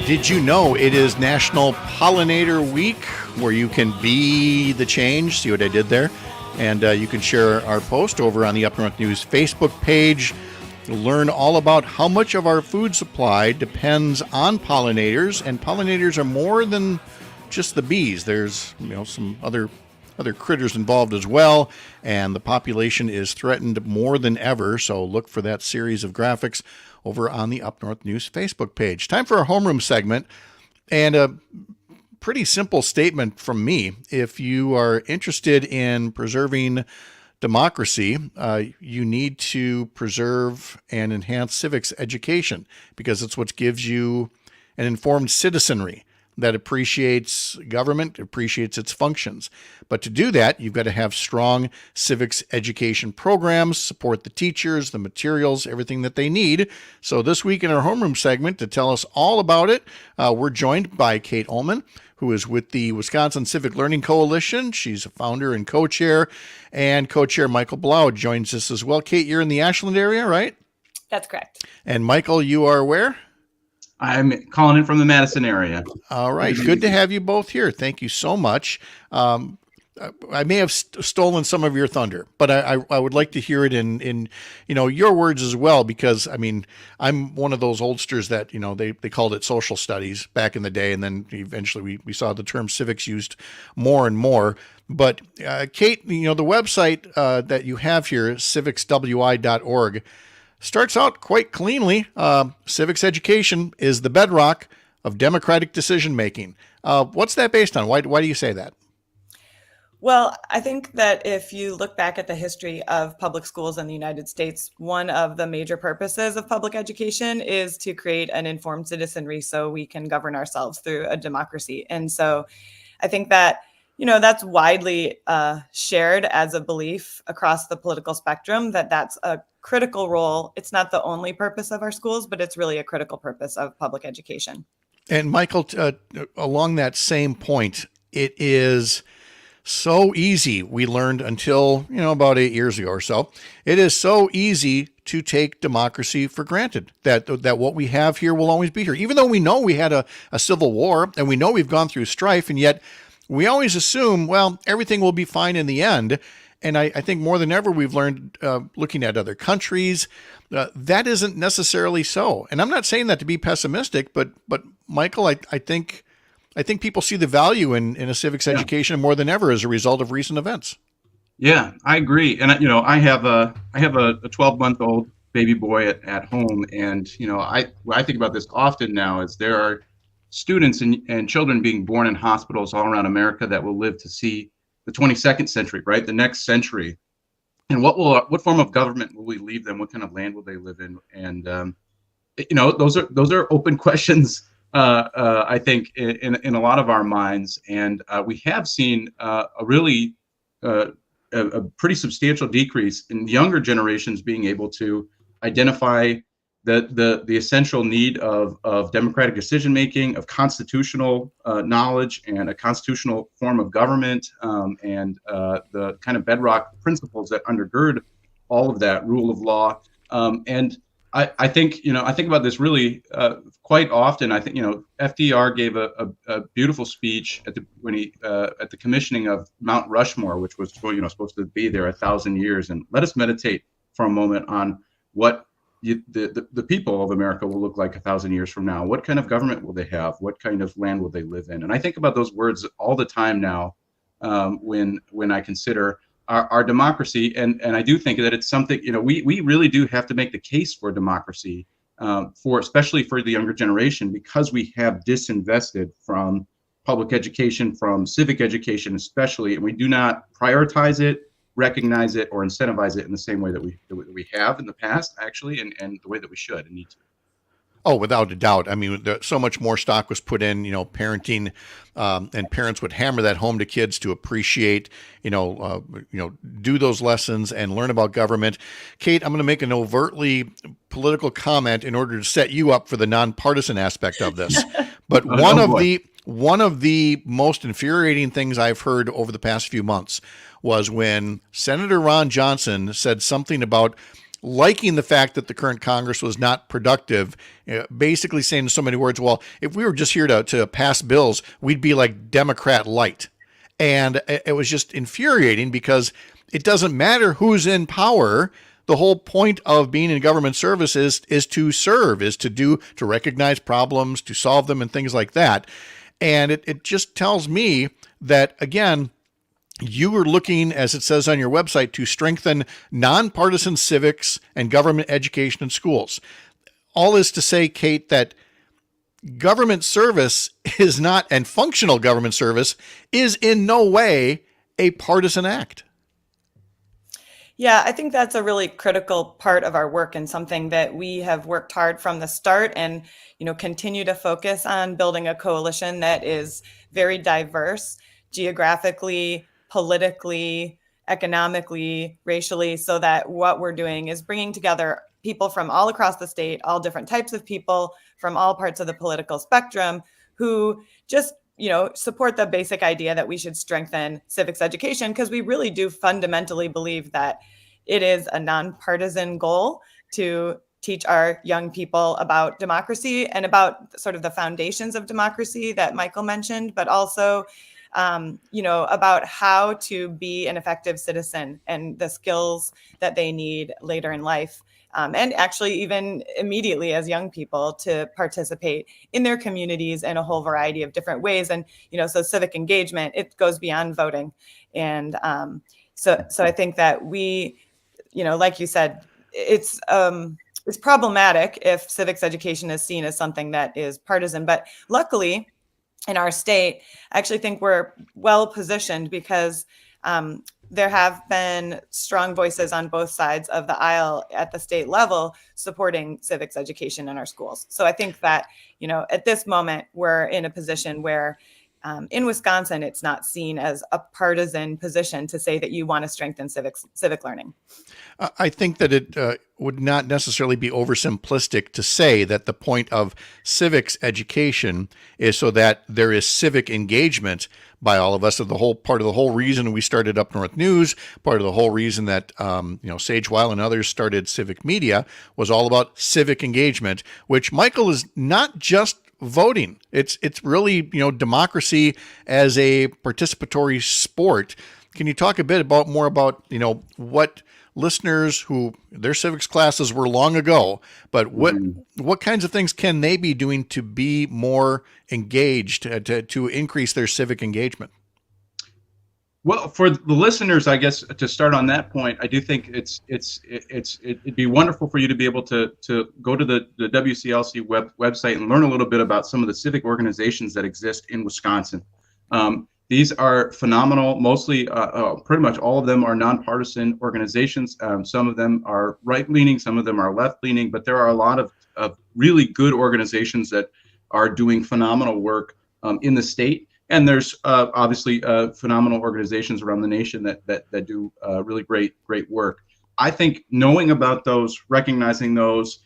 Did you know it is National Pollinator Week, where you can be the change? See what I did there? And you can share our post over on the Up North News Facebook page. Learn all about how much of our food supply depends on pollinators, and pollinators are more than just the bees. There's some other critters involved as well, and the population is threatened more than ever. So look for that series of graphics over on the Up North News Facebook page. Time for our homeroom segment, and a pretty simple statement from me. If you are interested in preserving democracy, you need to preserve and enhance civics education, because it's what gives you an informed citizenry that appreciates government, appreciates its functions. But to do that, you've got to have strong civics education programs, support the teachers, the materials, everything that they need. So this week in our homeroom segment, to tell us all about it, we're joined by Kate Ullman, who is with the Wisconsin Civic Learning Coalition. She's a founder and co-chair, and co-chair Michael Blau joins us as well. Kate, you're in the Ashland area, right? That's correct. And Michael, you are where? I'm calling in from the Madison area. All right. Good to have you both here. Thank you so much. I may have stolen some of your thunder, but I would like to hear it in your words as well, because I mean, I'm one of those oldsters that they called it social studies back in the day, and then eventually we saw the term civics used more and more. But Kate, the website that you have here, civicswi.org, starts out quite cleanly. Civics education is the bedrock of democratic decision making. What's that based on? Why do you say that? Well, I think that if you look back at the history of public schools in the United States, one of the major purposes of public education is to create an informed citizenry so we can govern ourselves through a democracy. And so I think that, that's widely shared as a belief across the political spectrum, that that's a critical role. It's not the only purpose of our schools, but it's really a critical purpose of public education. And Michael, along that same point, it is so easy. We learned until, about 8 years ago or so, it is so easy to take democracy for granted, that what we have here will always be here, even though we know we had a civil war and we know we've gone through strife, and yet we always assume, well, everything will be fine in the end. And I think more than ever, we've learned, looking at other countries, that isn't necessarily so. And I'm not saying that to be pessimistic, but Michael, I think people see the value in a civics education more than ever as a result of recent events. Yeah, I agree. And I have a 12-month-old baby boy at home, and I think about this often now, as there are students and children being born in hospitals all around America that will live to see the 22nd century, right? The next century. And what form of government will we leave them? What kind of land will they live in? And those are open questions. I think in a lot of our minds, and we have seen a pretty substantial decrease in younger generations being able to identify the essential need of democratic decision making, of constitutional knowledge, and a constitutional form of government, and the kind of bedrock principles that undergird all of that, rule of law. And I think about this really quite often. I think FDR gave a beautiful speech at the commissioning of Mount Rushmore, which was supposed to be there 1,000 years. And let us meditate for a moment on what the people of America will look like 1,000 years from now. What kind of government will they have? What kind of land will they live in? And I think about those words all the time now when I consider our democracy, and I do think that it's something, we really do have to make the case for democracy, especially for the younger generation, because we have disinvested from public education, from civic education especially, and we do not prioritize it, recognize it, or incentivize it in the same way that we have in the past, actually, and the way that we should and need to. Oh, without a doubt. I mean, so much more stock was put in, parenting, and parents would hammer that home to kids to appreciate, do those lessons and learn about government. Kate, I'm going to make an overtly political comment in order to set you up for the nonpartisan aspect of this. But one of the most infuriating things I've heard over the past few months was when Senator Ron Johnson said something about liking the fact that the current Congress was not productive, basically saying in so many words, well, if we were just here to pass bills, we'd be like Democrat light. And it was just infuriating, because it doesn't matter who's in power. The whole point of being in government service is to serve, to recognize problems, to solve them, and things like that. And it just tells me that, again, you are looking, as it says on your website, to strengthen nonpartisan civics and government education in schools. All is to say, Kate, that government service is not, and functional government service is in no way a partisan act. Yeah, I think that's a really critical part of our work, and something that we have worked hard from the start, and continue to focus on building a coalition that is very diverse geographically, politically, economically, racially, so that what we're doing is bringing together people from all across the state, all different types of people from all parts of the political spectrum, who just support the basic idea that we should strengthen civics education, because we really do fundamentally believe that it is a nonpartisan goal to teach our young people about democracy and about sort of the foundations of democracy that Michael mentioned, but also about how to be an effective citizen and the skills that they need later in life. And actually even immediately as young people to participate in their communities in a whole variety of different ways. And, so civic engagement, it goes beyond voting. And so I think that we, like you said, it's problematic if civics education is seen as something that is partisan, but luckily in our state, I actually think we're well positioned because there have been strong voices on both sides of the aisle at the state level supporting civics education in our schools. So I think that, at this moment, we're in a position where in Wisconsin, it's not seen as a partisan position to say that you want to strengthen civic learning. I think that it would not necessarily be oversimplistic to say that the point of civics education is so that there is civic engagement by all of us. So the whole part of the whole reason we started Up North News, part of the whole reason that Sage Weil and others started Civic Media was all about civic engagement, which, Michael, is not just voting. It's really, democracy as a participatory sport. Can you talk a bit more about, what listeners who their civics classes were long ago, but what kinds of things can they be doing to be more engaged, to increase their civic engagement? Well, for the listeners, I guess to start on that point, I do think it'd be wonderful for you to be able to go to the WCLC website and learn a little bit about some of the civic organizations that exist in Wisconsin. These are phenomenal. Mostly, pretty much all of them are nonpartisan organizations. Some of them are right-leaning, some of them are left-leaning, but there are a lot of really good organizations that are doing phenomenal work in the state. And there's obviously phenomenal organizations around the nation that do really great work. I think knowing about those, recognizing those,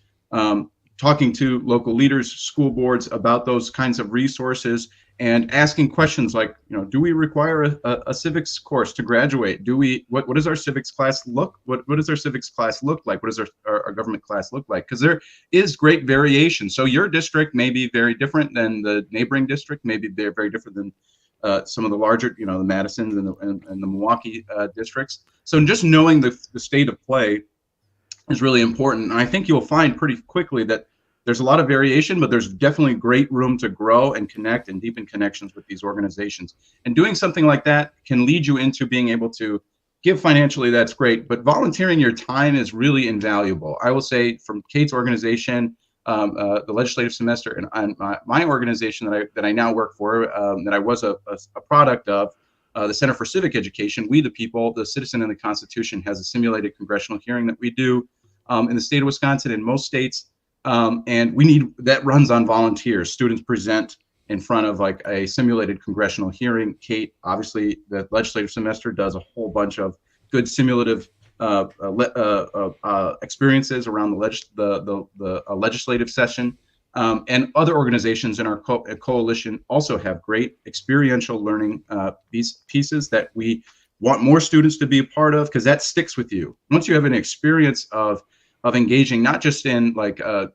talking to local leaders, school boards about those kinds of resources, and asking questions like, do we require a civics course to graduate? What does our civics class look? What does our civics class look like? What does our government class look like? Because there is great variation. So your district may be very different than the neighboring district. Maybe they're very different than some of the larger, the Madisons and the Milwaukee districts. So just knowing the state of play is really important. And I think you'll find pretty quickly that there's a lot of variation, but there's definitely great room to grow and connect and deepen connections with these organizations. And doing something like that can lead you into being able to give financially, that's great, but volunteering your time is really invaluable. I will say from Kate's organization, the legislative semester, and my organization that I now work for, that I was a product of, the Center for Civic Education, We the People, the Citizen and the Constitution, has a simulated congressional hearing that we do in the state of Wisconsin, in most states. And that runs on volunteers. Students present in front of like a simulated congressional hearing. Kate, obviously, the legislative semester does a whole bunch of good simulative experiences around the legislative session. And other organizations in our coalition also have great experiential learning these pieces that we want more students to be a part of, because that sticks with you. Once you have an experience of engaging, not just in like a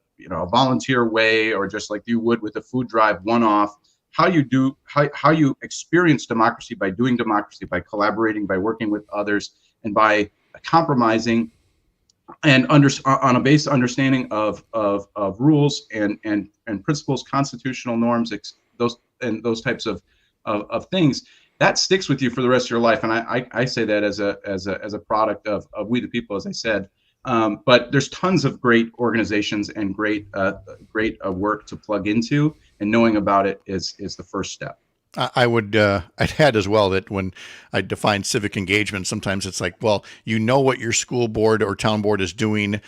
volunteer way or just like you would with a food drive one-off, how you experience democracy by doing democracy, by collaborating, by working with others, and by compromising and on a base understanding of rules and principles, constitutional norms, those types of things, that sticks with you for the rest of your life. And I say that as a product of We the People, as I said. But there's tons of great organizations and great work to plug into, and knowing about it is the first step. I'd add as well that when I define civic engagement, sometimes it's like, well, what your school board or town board is doing,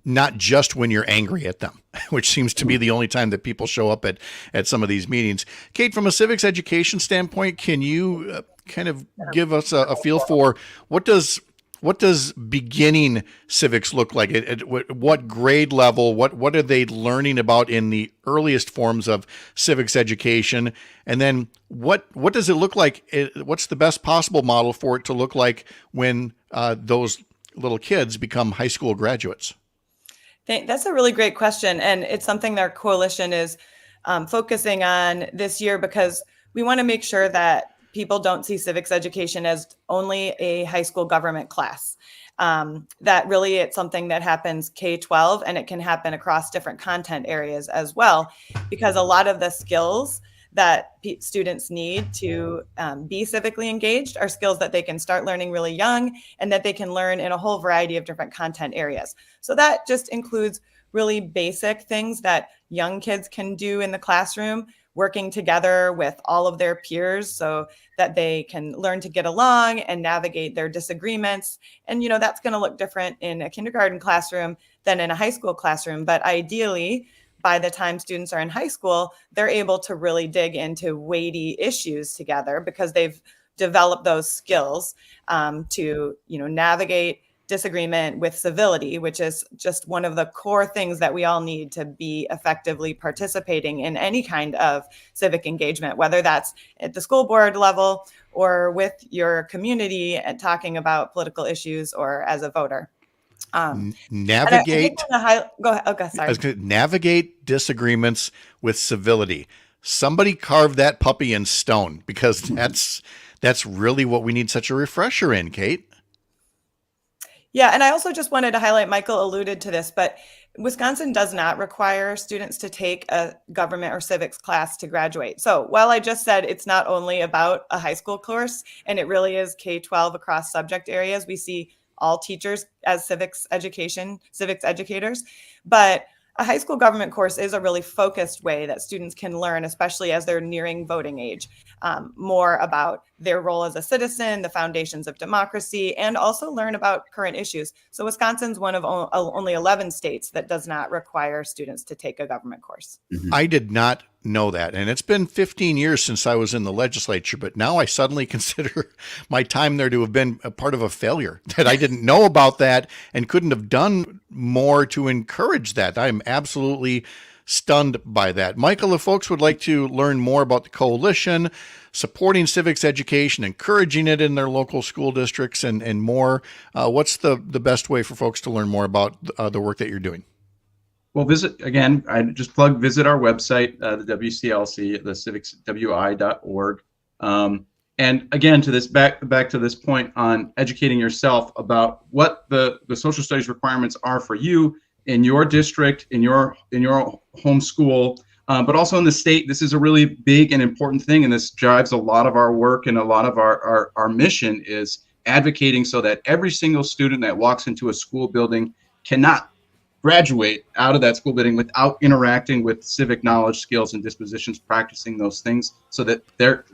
not just when you're angry at them, which seems to be the only time that people show up at some of these meetings. Kate, from a civics education standpoint, can you kind of give us a feel for what does beginning civics look like? At what grade level? What are they learning about in the earliest forms of civics education? And then what does it look like? What's the best possible model for it to look like when those little kids become high school graduates? That's a really great question. And it's something that our coalition is focusing on this year, because we want to make sure that people don't see civics education as only a high school government class. That really it's something that happens K-12, and it can happen across different content areas as well, because a lot of the skills that students need to be civically engaged are skills that they can start learning really young and that they can learn in a whole variety of different content areas. So that just includes really basic things that young kids can do in the classroom, working together with all of their peers so that they can learn to get along and navigate their disagreements. And, that's going to look different in a kindergarten classroom than in a high school classroom. But ideally, by the time students are in high school, they're able to really dig into weighty issues together because they've developed those skills to, navigate disagreement with civility, which is just one of the core things that we all need to be effectively participating in any kind of civic engagement, whether that's at the school board level or with your community and talking about political issues or as a voter. Navigate. Go ahead. Okay, sorry. Navigate disagreements with civility. Somebody carve that puppy in stone, because that's really what we need such a refresher in, Kate. Yeah, and I also just wanted to highlight, Michael alluded to this, but Wisconsin does not require students to take a government or civics class to graduate. So while I just said it's not only about a high school course, and it really is K-12 across subject areas, we see all teachers as civics educators, but a high school government course is a really focused way that students can learn, especially as they're nearing voting age, more about their role as a citizen, the foundations of democracy, and also learn about current issues. So Wisconsin's one of only 11 states that does not require students to take a government course. Mm-hmm. I did not know that. And it's been 15 years since I was in the legislature, but now I suddenly consider my time there to have been a part of a failure, that I didn't know about that and couldn't have done more to encourage that. I'm absolutely stunned by that. Michael, if folks would like to learn more about the coalition, supporting civics education, encouraging it in their local school districts and more, what's the best way for folks to learn more about the work that you're doing? Well, visit our website, the WCLC, the civicswi.org. And again, to this back to this point on educating yourself about what the social studies requirements are for you in your district, in your home school, but also in the state. This is a really big and important thing, and this drives a lot of our work, and a lot of our mission is advocating so that every single student that walks into a school building cannot graduate out of that school building without interacting with civic knowledge, skills, and dispositions, practicing those things so that they're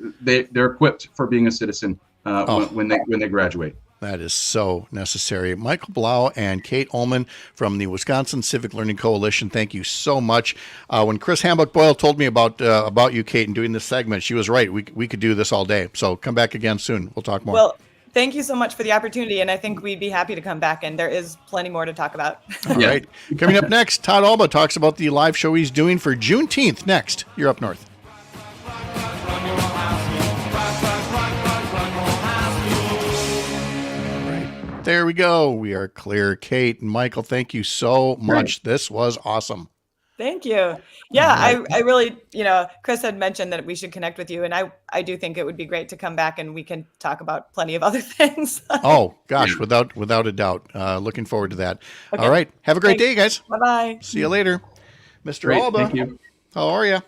equipped for being a citizen when they graduate. That is so necessary. Michael Blau and Kate Ullman from the Wisconsin Civic Learning Coalition, thank you so much. When Chris Hambuck-Boyle told me about you, Kate, and doing this segment, she was right. We could do this all day. So come back again soon. We'll talk more. Well, thank you so much for the opportunity, and I think we'd be happy to come back, and there is plenty more to talk about. All right. Coming up next, Todd Alba talks about the live show he's doing for Juneteenth. Next, you're Up North. There we go. We are clear. Kate and Michael, thank you so much. This was awesome. Thank you. Yeah, I really, Chris had mentioned that we should connect with you, and I do think it would be great to come back and we can talk about plenty of other things. Oh, gosh, without a doubt. Looking forward to that. Okay. All right. Have a great day, guys. Bye-bye. See you later. Mr. Alba, thank you. How are you?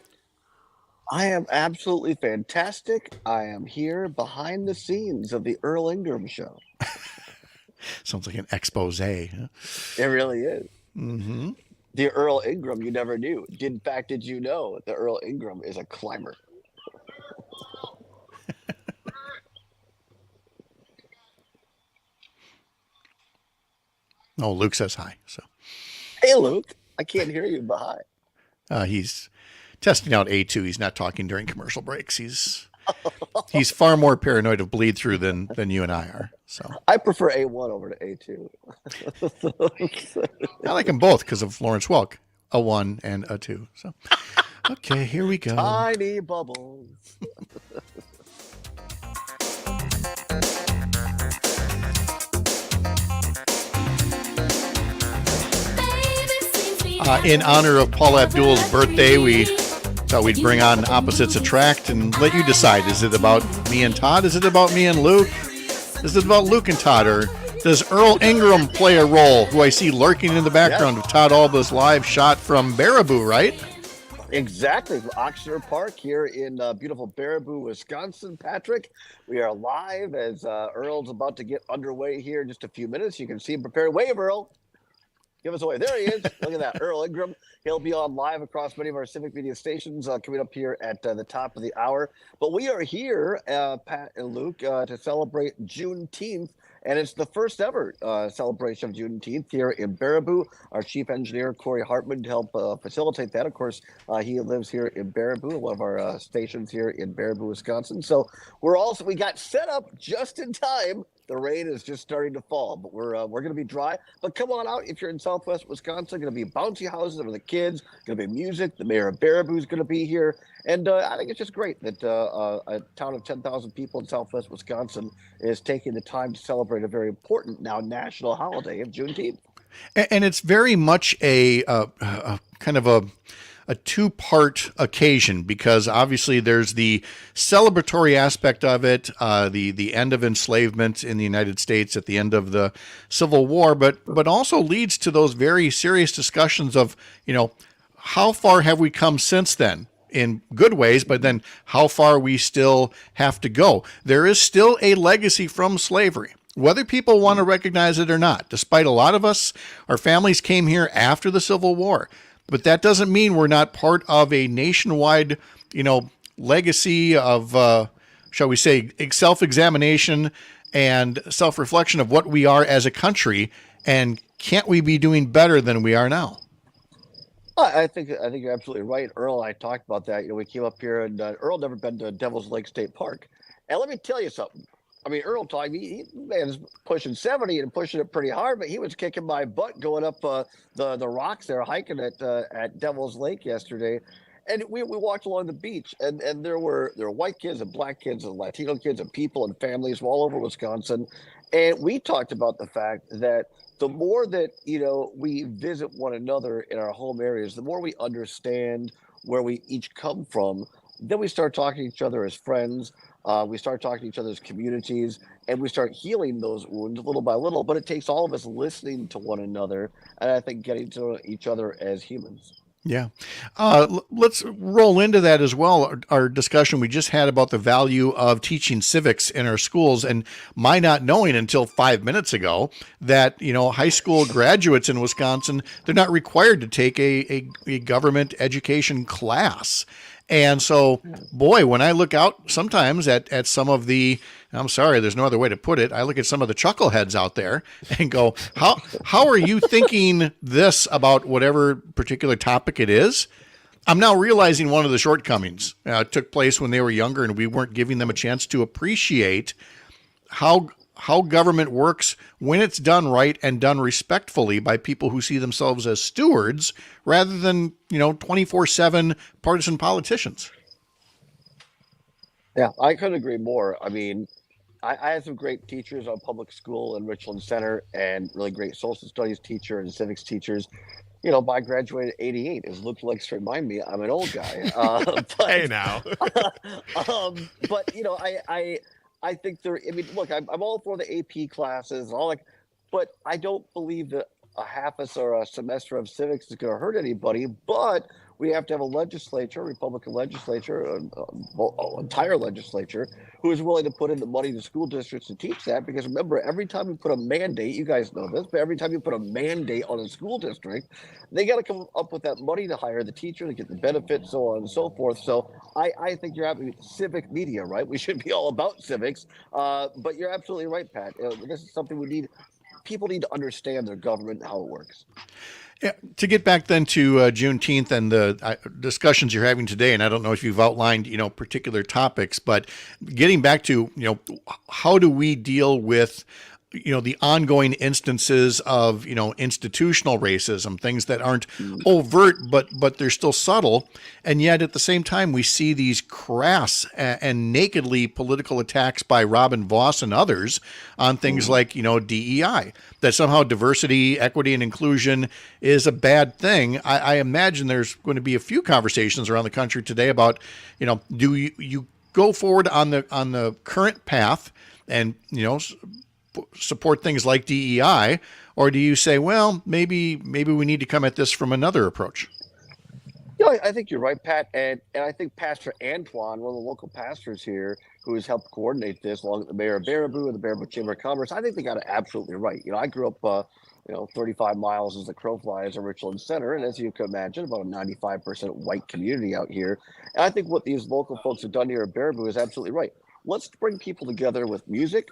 I am absolutely fantastic. I am here behind the scenes of the Earl Ingram show. Sounds like an expose. Huh? It really is. Mm-hmm. The Earl Ingram you never knew. In fact, did you know the Earl Ingram is a climber? Oh, Luke says hi. So, hey, Luke. I can't hear you, but hi. He's testing out A2. He's not talking during commercial breaks. He's far more paranoid of bleed through than you and I are. So I prefer A1 over to A2. I like them both because of Lawrence Welk, a 1 and a 2. So okay, here we go. Tiny bubbles. In honor of Paula Abdul's birthday, we So we'd bring on Opposites Attract and let you decide. Is it about me and Todd? Is it about me and Luke? Is it about Luke and Todd? Or does Earl Ingram play a role, who I see lurking in the background of Todd Alba's live shot from Baraboo, right? Exactly. Oxner Park here in beautiful Baraboo, Wisconsin. Patrick, we are live as Earl's about to get underway here in just a few minutes. You can see him prepare. Wave, Earl. Give us away. There he is. Look at that. Earl Ingram. He'll be on live across many of our civic media stations coming up here at the top of the hour. But we are here, Pat and Luke, to celebrate Juneteenth. And it's the first ever celebration of Juneteenth here in Baraboo. Our chief engineer, Corey Hartman, to help facilitate that. Of course, he lives here in Baraboo, one of our stations here in Baraboo, Wisconsin. So we got set up just in time. The rain is just starting to fall, but we're going to be dry. But come on out if you're in Southwest Wisconsin. Going to be bouncy houses for the kids. Going to be music. The mayor of Baraboo is going to be here, and I think it's just great that a town of 10,000 people in Southwest Wisconsin is taking the time to celebrate a very important now national holiday of Juneteenth. And it's very much a kind of a two-part occasion, because obviously there's the celebratory aspect of it, the end of enslavement in the United States at the end of the Civil War, but also leads to those very serious discussions of, how far have we come since then, in good ways, but then how far we still have to go. There is still a legacy from slavery, whether people want to recognize it or not. Despite a lot of us, our families came here after the Civil War. But that doesn't mean we're not part of a nationwide, legacy of, shall we say, self-examination and self-reflection of what we are as a country. And can't we be doing better than we are now? I think you're absolutely right. Earl and I talked about that. We came up here, and Earl never been to Devil's Lake State Park. And let me tell you something. I mean, Earl told me man's pushing 70 and pushing it pretty hard, but he was kicking my butt going up the rocks there, hiking at Devil's Lake yesterday. And we walked along the beach, and there were white kids and black kids and Latino kids and people and families from all over Wisconsin. And we talked about the fact that the more that, we visit one another in our home areas, the more we understand where we each come from, then we start talking to each other as friends. We start talking to each other as communities, and we start healing those wounds little by little. But it takes all of us listening to one another, and I think getting to know each other as humans. Yeah. Let's roll into that as well. Our discussion we just had about the value of teaching civics in our schools, and my not knowing until 5 minutes ago that, high school graduates in Wisconsin, they're not required to take a government education class. And so, boy, when I look out sometimes at some of the, I'm sorry, there's no other way to put it, I look at some of the chuckleheads out there and go, how are you thinking this about whatever particular topic it is? I'm now realizing one of the shortcomings took place when they were younger, and we weren't giving them a chance to appreciate how government works when it's done right and done respectfully by people who see themselves as stewards rather than, 24/7 partisan politicians. Yeah, I couldn't agree more. I mean, I had some great teachers on public school in Richland Center, and really great social studies teacher and civics teachers. I graduated in '88. As Luke likes to remind me, I'm an old guy. But, hey, now. But, I think look, I'm all for the AP classes and all that, but I don't believe that a half or a semester of civics is going to hurt anybody. But we have to have a legislature, Republican legislature, an entire legislature, who is willing to put in the money to school districts to teach that. Because remember, every time you put a mandate, you guys know this, but every time you put a mandate on a school district, they got to come up with that money to hire the teacher, to get the benefits, so on and so forth. So I think you're having civic media, right? We should be all about civics. But you're absolutely right, Pat. This is something we need. People need to understand their government and how it works. Yeah, to get back then to Juneteenth and the discussions you're having today, and I don't know if you've outlined, particular topics, but getting back to, how do we deal with, the ongoing instances of, institutional racism, things that aren't overt, but they're still subtle. And yet at the same time, we see these crass and nakedly political attacks by Robin Voss and others on things like, DEI, that somehow diversity, equity, and inclusion is a bad thing. I imagine there's going to be a few conversations around the country today about, do you go forward on the current path and, support things like DEI, or do you say, well, maybe we need to come at this from another approach? I think you're right, Pat, and I think Pastor Antoine, one of the local pastors here, who has helped coordinate this, along with the mayor of Baraboo and the Baraboo Chamber of Commerce, I think they got it absolutely right. I grew up, 35 miles as the crow flies in Richland Center, and as you can imagine, about a 95% white community out here. And I think what these local folks have done here at Baraboo is absolutely right. Let's bring people together with music,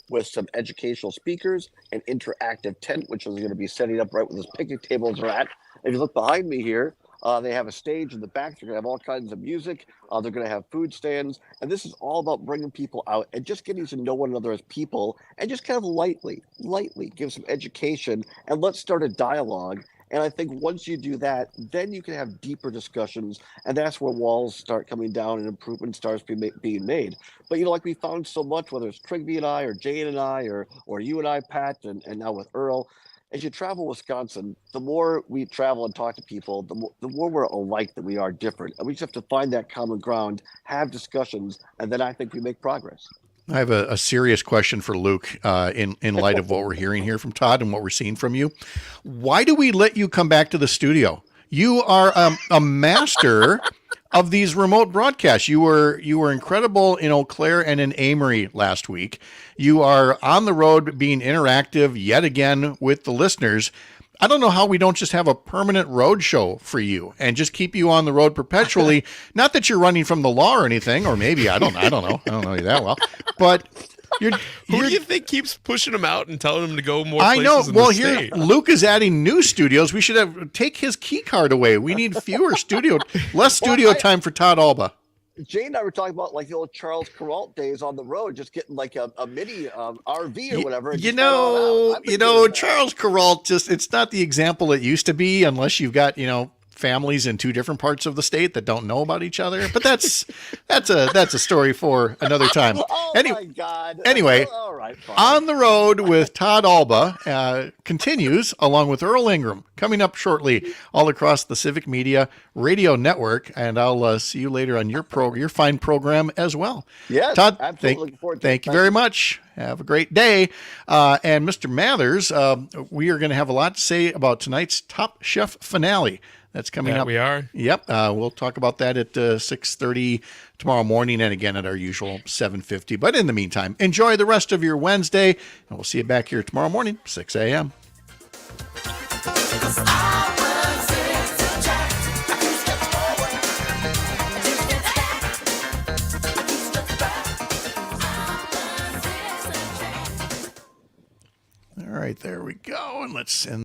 with some educational speakers, an interactive tent, which is going to be setting up right where those picnic tables are at. If you look behind me here, they have a stage in the back. They're going to have all kinds of music. They're going to have food stands. And this is all about bringing people out and just getting to know one another as people and just kind of lightly give some education and let's start a dialogue. And I think once you do that, then you can have deeper discussions. And that's where walls start coming down and improvement starts being made. But, like we found so much, whether it's Trigby and I or Jane and I or you and I, Pat, and now with Earl, as you travel Wisconsin, the more we travel and talk to people, the more we're alike than we are different. And we just have to find that common ground, have discussions, and then I think we make progress. I have a serious question for Luke in light of what we're hearing here from Todd and what we're seeing from you. Why do we let you come back to the studio? You are a master of these remote broadcasts. You were incredible in Eau Claire and in Amory last week. You are on the road being interactive yet again with the listeners. I don't know how we don't just have a permanent road show for you and just keep you on the road perpetually. Not that you're running from the law or anything, or maybe I don't know. I don't know you that well, but who do you think keeps pushing him out and telling him to go more I know. places in Well, the here state? Luke is adding new studios. We should take his key card away. We need less studio time for Todd Alba. Jane and I were talking about like the old Charles Kuralt days on the road, just getting like a mini RV or whatever. And Charles Kuralt it's not the example it used to be unless you've got, families in two different parts of the state that don't know about each other. But that's a story for another time. My God. Anyway, all right, fine. On the Road with Todd Alba continues along with Earl Ingram coming up shortly all across the Civic Media Radio Network. And I'll see you later on your fine program as well. Yes, Todd, absolutely. Looking forward to it. thank you very much. Have a great day. And Mr. Mathers, we are going to have a lot to say about tonight's Top Chef finale. That's coming up. We are. Yep. We'll talk about that at 6:30 tomorrow morning and again at our usual 7:50. But in the meantime, enjoy the rest of your Wednesday, and we'll see you back here tomorrow morning, 6 a.m. All right, there we go. And let's end.